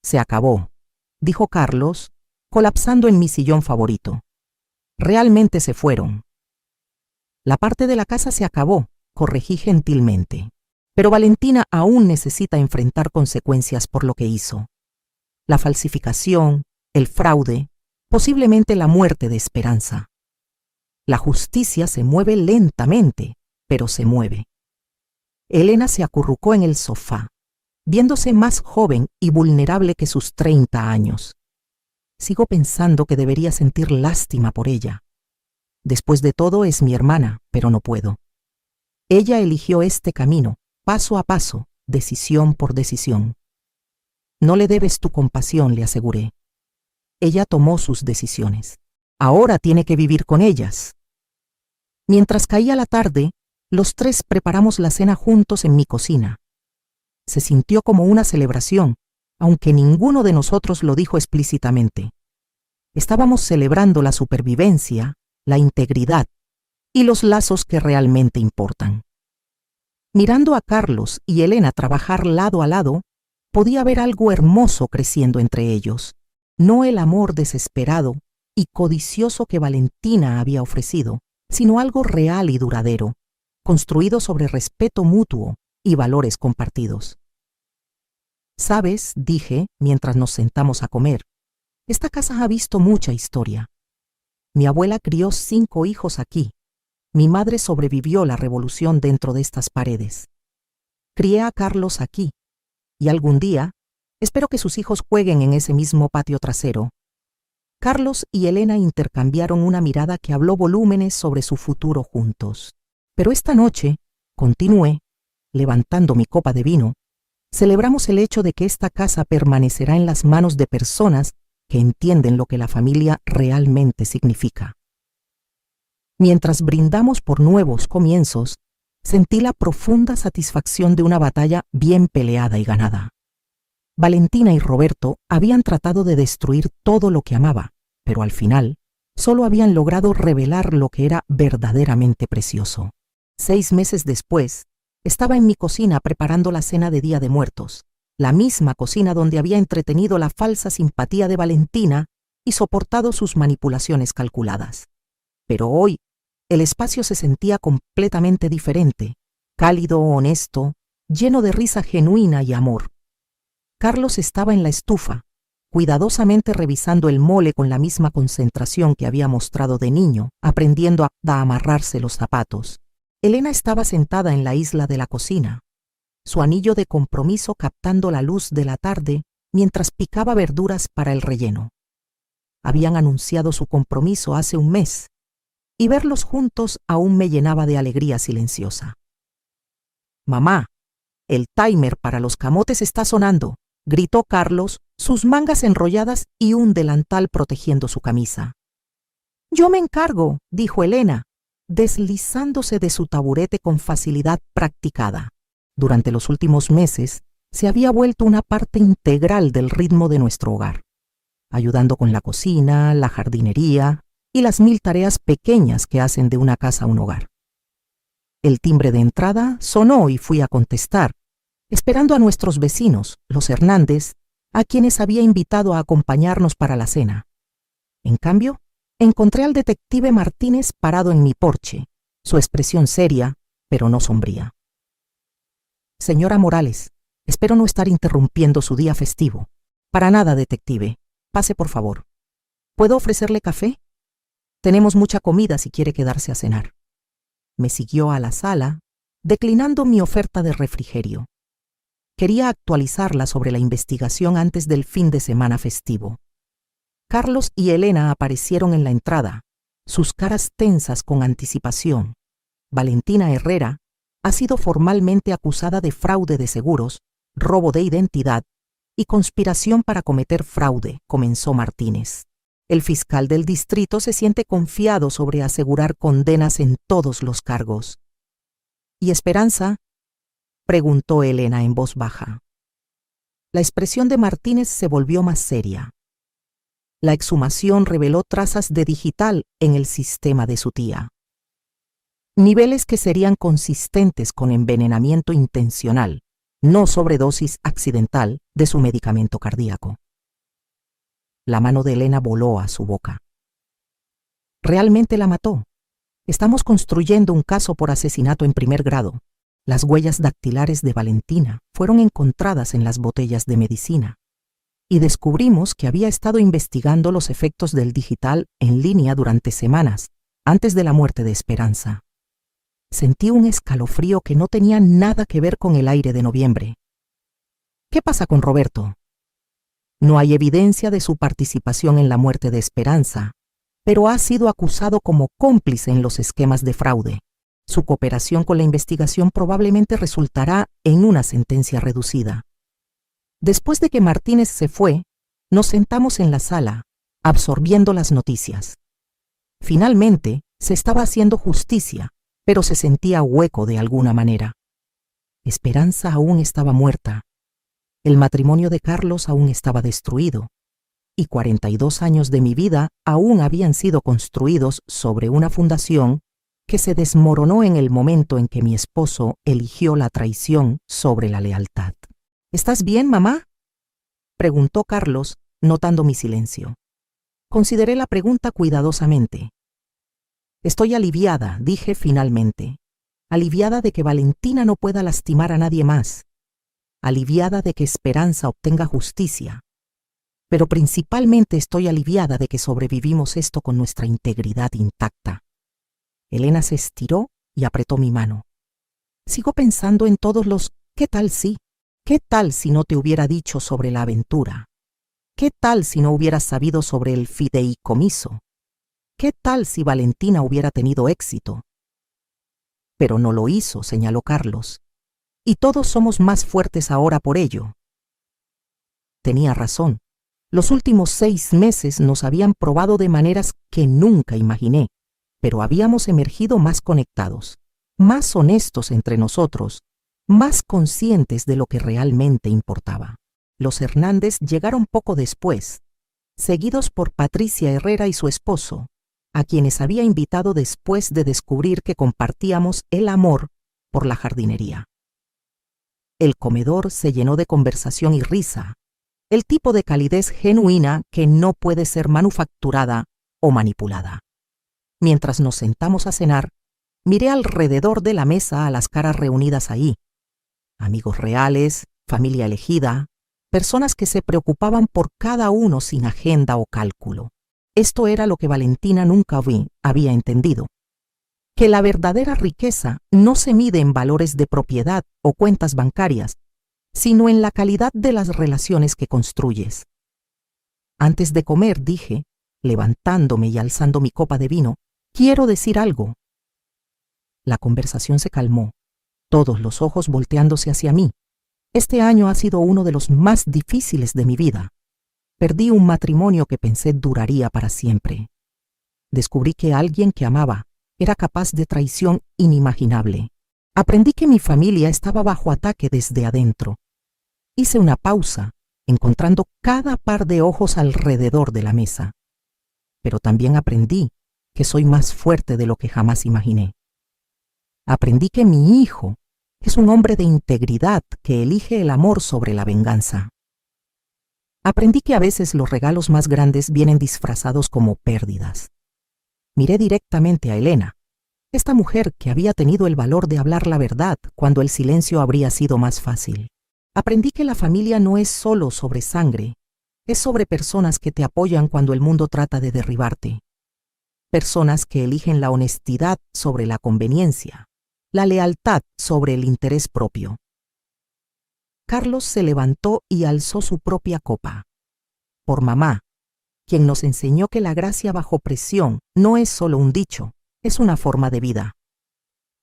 Speaker 1: «Se acabó», dijo Carlos, colapsando en mi sillón favorito. «Realmente se fueron». «La parte de la casa se acabó», corregí gentilmente. «Pero Valentina aún necesita enfrentar consecuencias por lo que hizo. La falsificación, el fraude, posiblemente la muerte de Esperanza. La justicia se mueve lentamente, pero se mueve». Elena se acurrucó en el sofá, viéndose más joven y vulnerable que sus 30 años. Sigo pensando que debería sentir lástima por ella. Después de todo es mi hermana, pero no puedo. Ella eligió este camino, paso a paso, decisión por decisión. «No le debes tu compasión», le aseguré. Ella tomó sus decisiones. Ahora tiene que vivir con ellas. Mientras caía la tarde, los 3 preparamos la cena juntos en mi cocina. Se sintió como una celebración, aunque ninguno de nosotros lo dijo explícitamente. Estábamos celebrando la supervivencia, la integridad y los lazos que realmente importan. Mirando a Carlos y Elena trabajar lado a lado, podía ver algo hermoso creciendo entre ellos, no el amor desesperado y codicioso que Valentina había ofrecido, sino algo real y duradero, construido sobre respeto mutuo y valores compartidos. «Sabes», dije mientras nos sentamos a comer, «esta casa ha visto mucha historia. Mi abuela crió 5 hijos aquí. Mi madre sobrevivió la revolución dentro de estas paredes. Crié a Carlos aquí, y algún día espero que sus hijos jueguen en ese mismo patio trasero». Carlos y Elena intercambiaron una mirada que habló volúmenes sobre su futuro juntos. «Pero esta noche», continué, levantando mi copa de vino, «celebramos el hecho de que esta casa permanecerá en las manos de personas que entienden lo que la familia realmente significa». Mientras brindamos por nuevos comienzos, sentí la profunda satisfacción de una batalla bien peleada y ganada. Valentina y Roberto habían tratado de destruir todo lo que amaba, pero al final solo habían logrado revelar lo que era verdaderamente precioso. 6 meses después, estaba en mi cocina preparando la cena de Día de Muertos, la misma cocina donde había entretenido la falsa simpatía de Valentina y soportado sus manipulaciones calculadas. Pero hoy, el espacio se sentía completamente diferente, cálido, honesto, lleno de risa genuina y amor. Carlos estaba en la estufa, cuidadosamente revisando el mole con la misma concentración que había mostrado de niño, aprendiendo a amarrarse los zapatos. Elena estaba sentada en la isla de la cocina, su anillo de compromiso captando la luz de la tarde mientras picaba verduras para el relleno. Habían anunciado su compromiso hace un mes, y verlos juntos aún me llenaba de alegría silenciosa. «Mamá, el timer para los camotes está sonando», gritó Carlos, sus mangas enrolladas y un delantal protegiendo su camisa. «Yo me encargo», dijo Elena, deslizándose de su taburete con facilidad practicada. Durante los últimos meses, se había vuelto una parte integral del ritmo de nuestro hogar. ayudando con la cocina, la jardinería y las 1000 tareas pequeñas que hacen de una casa un hogar. El timbre de entrada sonó y fui a contestar, esperando a nuestros vecinos, los Hernández, a quienes había invitado a acompañarnos para la cena. En cambio, encontré al detective Martínez parado en mi porche, su expresión seria, pero no sombría. Señora Morales, espero no estar interrumpiendo su día festivo. Para nada, detective. Pase, por favor. ¿Puedo ofrecerle café? Tenemos mucha comida si quiere quedarse a cenar. Me siguió a la sala, declinando mi oferta de refrigerio. Quería actualizarla sobre la investigación antes del fin de semana festivo. Carlos y Elena aparecieron en la entrada, sus caras tensas con anticipación. Valentina Herrera ha sido formalmente acusada de fraude de seguros, robo de identidad y conspiración para cometer fraude, comenzó Martínez. El fiscal del distrito se siente confiado sobre asegurar condenas en todos los cargos. ¿Y Esperanza? Preguntó Elena en voz baja. La expresión de Martínez se volvió más seria. La exhumación reveló trazas de digital en el sistema de su tía. Niveles que serían consistentes con envenenamiento intencional, no sobredosis accidental de su medicamento cardíaco. La mano de Elena voló a su boca. Realmente la mató. Estamos construyendo un caso por asesinato en primer grado. Las huellas dactilares de Valentina fueron encontradas en las botellas de medicina y descubrimos que había estado investigando los efectos del digital en línea durante semanas antes de la muerte de Esperanza. Sentí un escalofrío que no tenía nada que ver con el aire de noviembre. ¿Qué pasa con Roberto? No hay evidencia de su participación en la muerte de Esperanza, pero ha sido acusado como cómplice en los esquemas de fraude. Su cooperación con la investigación probablemente resultará en una sentencia reducida. Después de que Martínez se fue, nos sentamos en la sala, absorbiendo las noticias. Finalmente, se estaba haciendo justicia, pero se sentía hueco de alguna manera. Esperanza aún estaba muerta. El matrimonio de Carlos aún estaba destruido, y 42 años de mi vida aún habían sido construidos sobre una fundación que se desmoronó en el momento en que mi esposo eligió la traición sobre la lealtad. ¿Estás bien, mamá?, preguntó Carlos, notando mi silencio. Consideré la pregunta cuidadosamente. Estoy aliviada, dije finalmente. Aliviada de que Valentina no pueda lastimar a nadie más. Aliviada de que Esperanza obtenga justicia. Pero principalmente estoy aliviada de que sobrevivimos esto con nuestra integridad intacta. Elena se estiró y apretó mi mano. Sigo pensando en todos los ¿qué tal si? ¿Qué tal si no te hubiera dicho sobre la aventura? ¿Qué tal si no hubieras sabido sobre el fideicomiso? ¿Qué tal si Valentina hubiera tenido éxito? Pero no lo hizo, señaló Carlos. Y todos somos más fuertes ahora por ello. Tenía razón. Los últimos 6 meses nos habían probado de maneras que nunca imaginé, pero habíamos emergido más conectados, más honestos entre nosotros, más conscientes de lo que realmente importaba. Los Hernández llegaron poco después, seguidos por Patricia Herrera y su esposo, a quienes había invitado después de descubrir que compartíamos el amor por la jardinería. El comedor se llenó de conversación y risa, el tipo de calidez genuina que no puede ser manufacturada o manipulada. Mientras nos sentamos a cenar, miré alrededor de la mesa a las caras reunidas ahí. Amigos reales, familia elegida, personas que se preocupaban por cada uno sin agenda o cálculo. Esto era lo que Valentina nunca había entendido. Que la verdadera riqueza no se mide en valores de propiedad o cuentas bancarias, sino en la calidad de las relaciones que construyes. Antes de comer, dije, levantándome y alzando mi copa de vino, quiero decir algo. La conversación se calmó, todos los ojos volteándose hacia mí. Este año ha sido uno de los más difíciles de mi vida. Perdí un matrimonio que pensé duraría para siempre. Descubrí que alguien que amaba era capaz de traición inimaginable. Aprendí que mi familia estaba bajo ataque desde adentro. Hice una pausa encontrando cada par de ojos alrededor de la mesa. Pero también aprendí que soy más fuerte de lo que jamás imaginé. Aprendí que mi hijo es un hombre de integridad que elige el amor sobre la venganza. Aprendí que a veces los regalos más grandes vienen disfrazados como pérdidas. Miré directamente a Elena, esta mujer que había tenido el valor de hablar la verdad cuando el silencio habría sido más fácil. Aprendí que la familia no es solo sobre sangre, es sobre personas que te apoyan cuando el mundo trata de derribarte. Personas que eligen la honestidad sobre la conveniencia, la lealtad sobre el interés propio. Carlos se levantó y alzó su propia copa. Por mamá, quien nos enseñó que la gracia bajo presión no es solo un dicho, es una forma de vida.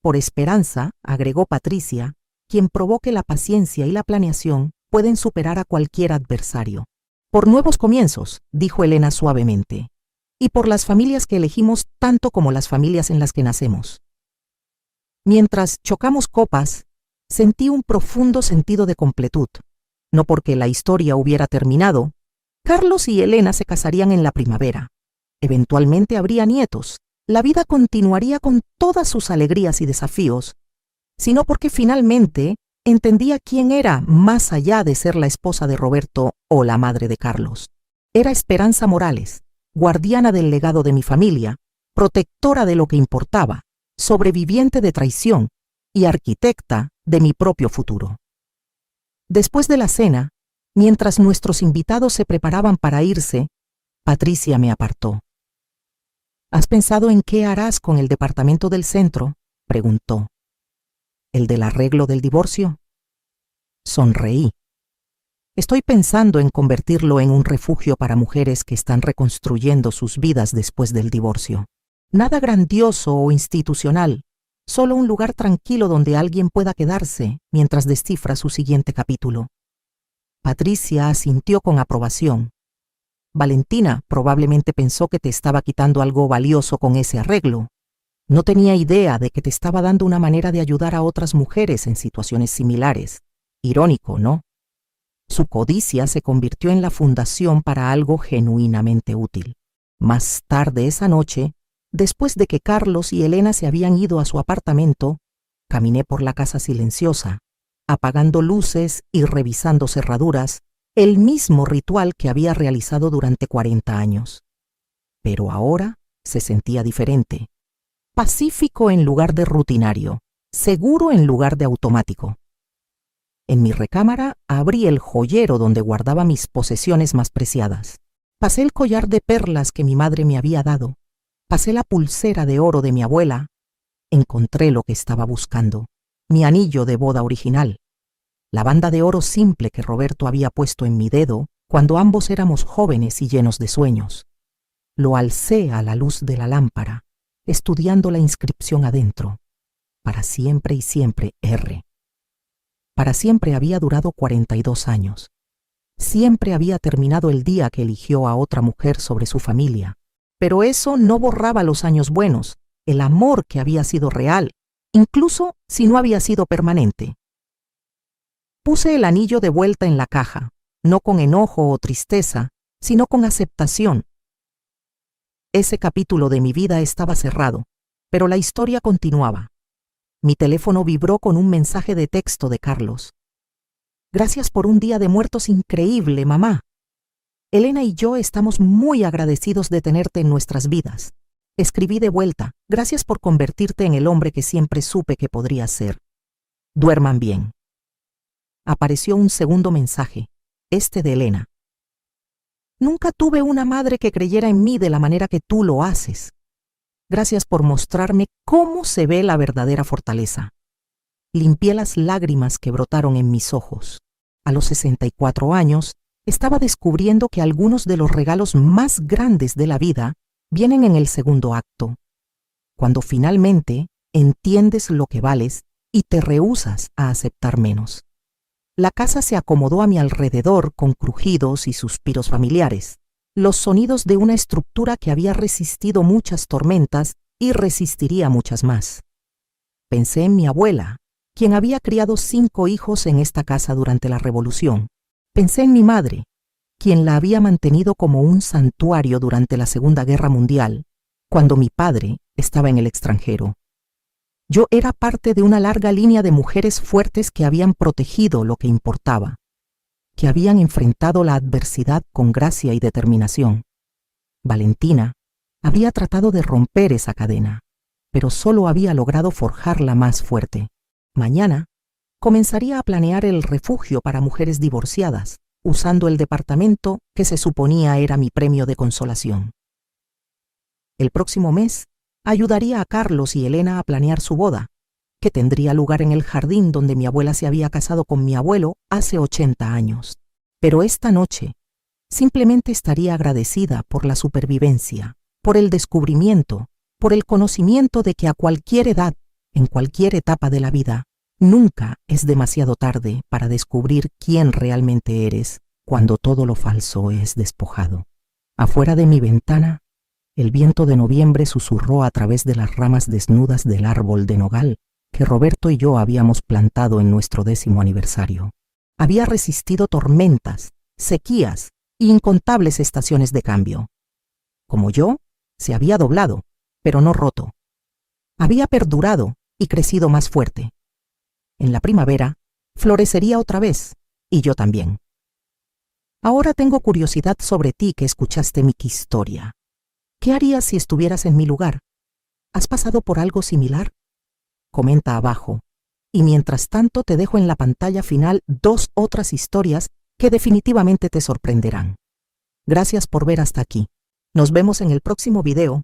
Speaker 1: Por Esperanza, agregó Patricia, quien probó que la paciencia y la planeación pueden superar a cualquier adversario. Por nuevos comienzos, dijo Elena suavemente, y por las familias que elegimos tanto como las familias en las que nacemos. Mientras chocamos copas, sentí un profundo sentido de completud. No porque la historia hubiera terminado, Carlos y Elena se casarían en la primavera. Eventualmente habría nietos. La vida continuaría con todas sus alegrías y desafíos, sino porque finalmente entendía quién era más allá de ser la esposa de Roberto o la madre de Carlos. Era Esperanza Morales, guardiana del legado de mi familia, protectora de lo que importaba, sobreviviente de traición y arquitecta de mi propio futuro. Después de la cena, mientras nuestros invitados se preparaban para irse, Patricia me apartó. ¿Has pensado en qué harás con el departamento del centro?, preguntó. ¿El del arreglo del divorcio? Sonreí. Estoy pensando en convertirlo en un refugio para mujeres que están reconstruyendo sus vidas después del divorcio. Nada grandioso o institucional, solo un lugar tranquilo donde alguien pueda quedarse mientras descifra su siguiente capítulo. Patricia asintió con aprobación. Valentina probablemente pensó que te estaba quitando algo valioso con ese arreglo. No tenía idea de que te estaba dando una manera de ayudar a otras mujeres en situaciones similares. Irónico, ¿no? Su codicia se convirtió en la fundación para algo genuinamente útil. Más tarde esa noche, después de que Carlos y Elena se habían ido a su apartamento, caminé por la casa silenciosa, apagando luces y revisando cerraduras, el mismo ritual que había realizado durante 40 años. Pero ahora se sentía diferente. Pacífico en lugar de rutinario, seguro en lugar de automático. En mi recámara abrí el joyero donde guardaba mis posesiones más preciadas. Pasé el collar de perlas que mi madre me había dado. Pasé la pulsera de oro de mi abuela. Encontré lo que estaba buscando, mi anillo de boda original. La banda de oro simple que Roberto había puesto en mi dedo cuando ambos éramos jóvenes y llenos de sueños. Lo alcé a la luz de la lámpara, estudiando la inscripción adentro. Para siempre y siempre R. Para siempre había durado 42 años. Siempre había terminado el día que eligió a otra mujer sobre su familia. Pero eso no borraba los años buenos, el amor que había sido real, incluso si no había sido permanente. Puse el anillo de vuelta en la caja, no con enojo o tristeza, sino con aceptación. Ese capítulo de mi vida estaba cerrado, pero la historia continuaba. Mi teléfono vibró con un mensaje de texto de Carlos. Gracias por un día de muertos increíble, mamá. Elena y yo estamos muy agradecidos de tenerte en nuestras vidas. Escribí de vuelta, gracias por convertirte en el hombre que siempre supe que podría ser. Duerman bien. Apareció un segundo mensaje, este de Elena. Nunca tuve una madre que creyera en mí de la manera que tú lo haces. Gracias por mostrarme cómo se ve la verdadera fortaleza. Limpié las lágrimas que brotaron en mis ojos. A los 64 años, estaba descubriendo que algunos de los regalos más grandes de la vida vienen en el segundo acto, cuando finalmente entiendes lo que vales y te rehúsas a aceptar menos. La casa se acomodó a mi alrededor con crujidos y suspiros familiares, los sonidos de una estructura que había resistido muchas tormentas y resistiría muchas más. Pensé en mi abuela, quien había criado 5 hijos en esta casa durante la Revolución. Pensé en mi madre, quien la había mantenido como un santuario durante la Segunda Guerra Mundial, cuando mi padre estaba en el extranjero. Yo era parte de una larga línea de mujeres fuertes que habían protegido lo que importaba, que habían enfrentado la adversidad con gracia y determinación. Valentina había tratado de romper esa cadena, pero solo había logrado forjarla más fuerte. Mañana comenzaría a planear el refugio para mujeres divorciadas, usando el departamento que se suponía era mi premio de consolación. El próximo mes ayudaría a Carlos y Elena a planear su boda, que tendría lugar en el jardín donde mi abuela se había casado con mi abuelo hace 80 años. Pero esta noche simplemente estaría agradecida por la supervivencia, por el descubrimiento, por el conocimiento de que a cualquier edad, en cualquier etapa de la vida, nunca es demasiado tarde para descubrir quién realmente eres cuando todo lo falso es despojado. Afuera de mi ventana, el viento de noviembre susurró a través de las ramas desnudas del árbol de nogal que Roberto y yo habíamos plantado en nuestro 10º aniversario. Había resistido tormentas, sequías e incontables estaciones de cambio. Como yo, se había doblado, pero no roto. Había perdurado y crecido más fuerte. En la primavera, florecería otra vez, y yo también. Ahora tengo curiosidad sobre ti que escuchaste mi historia. ¿Qué harías si estuvieras en mi lugar? ¿Has pasado por algo similar? Comenta abajo. Y mientras tanto te dejo en la pantalla final 2 otras historias que definitivamente te sorprenderán. Gracias por ver hasta aquí. Nos vemos en el próximo video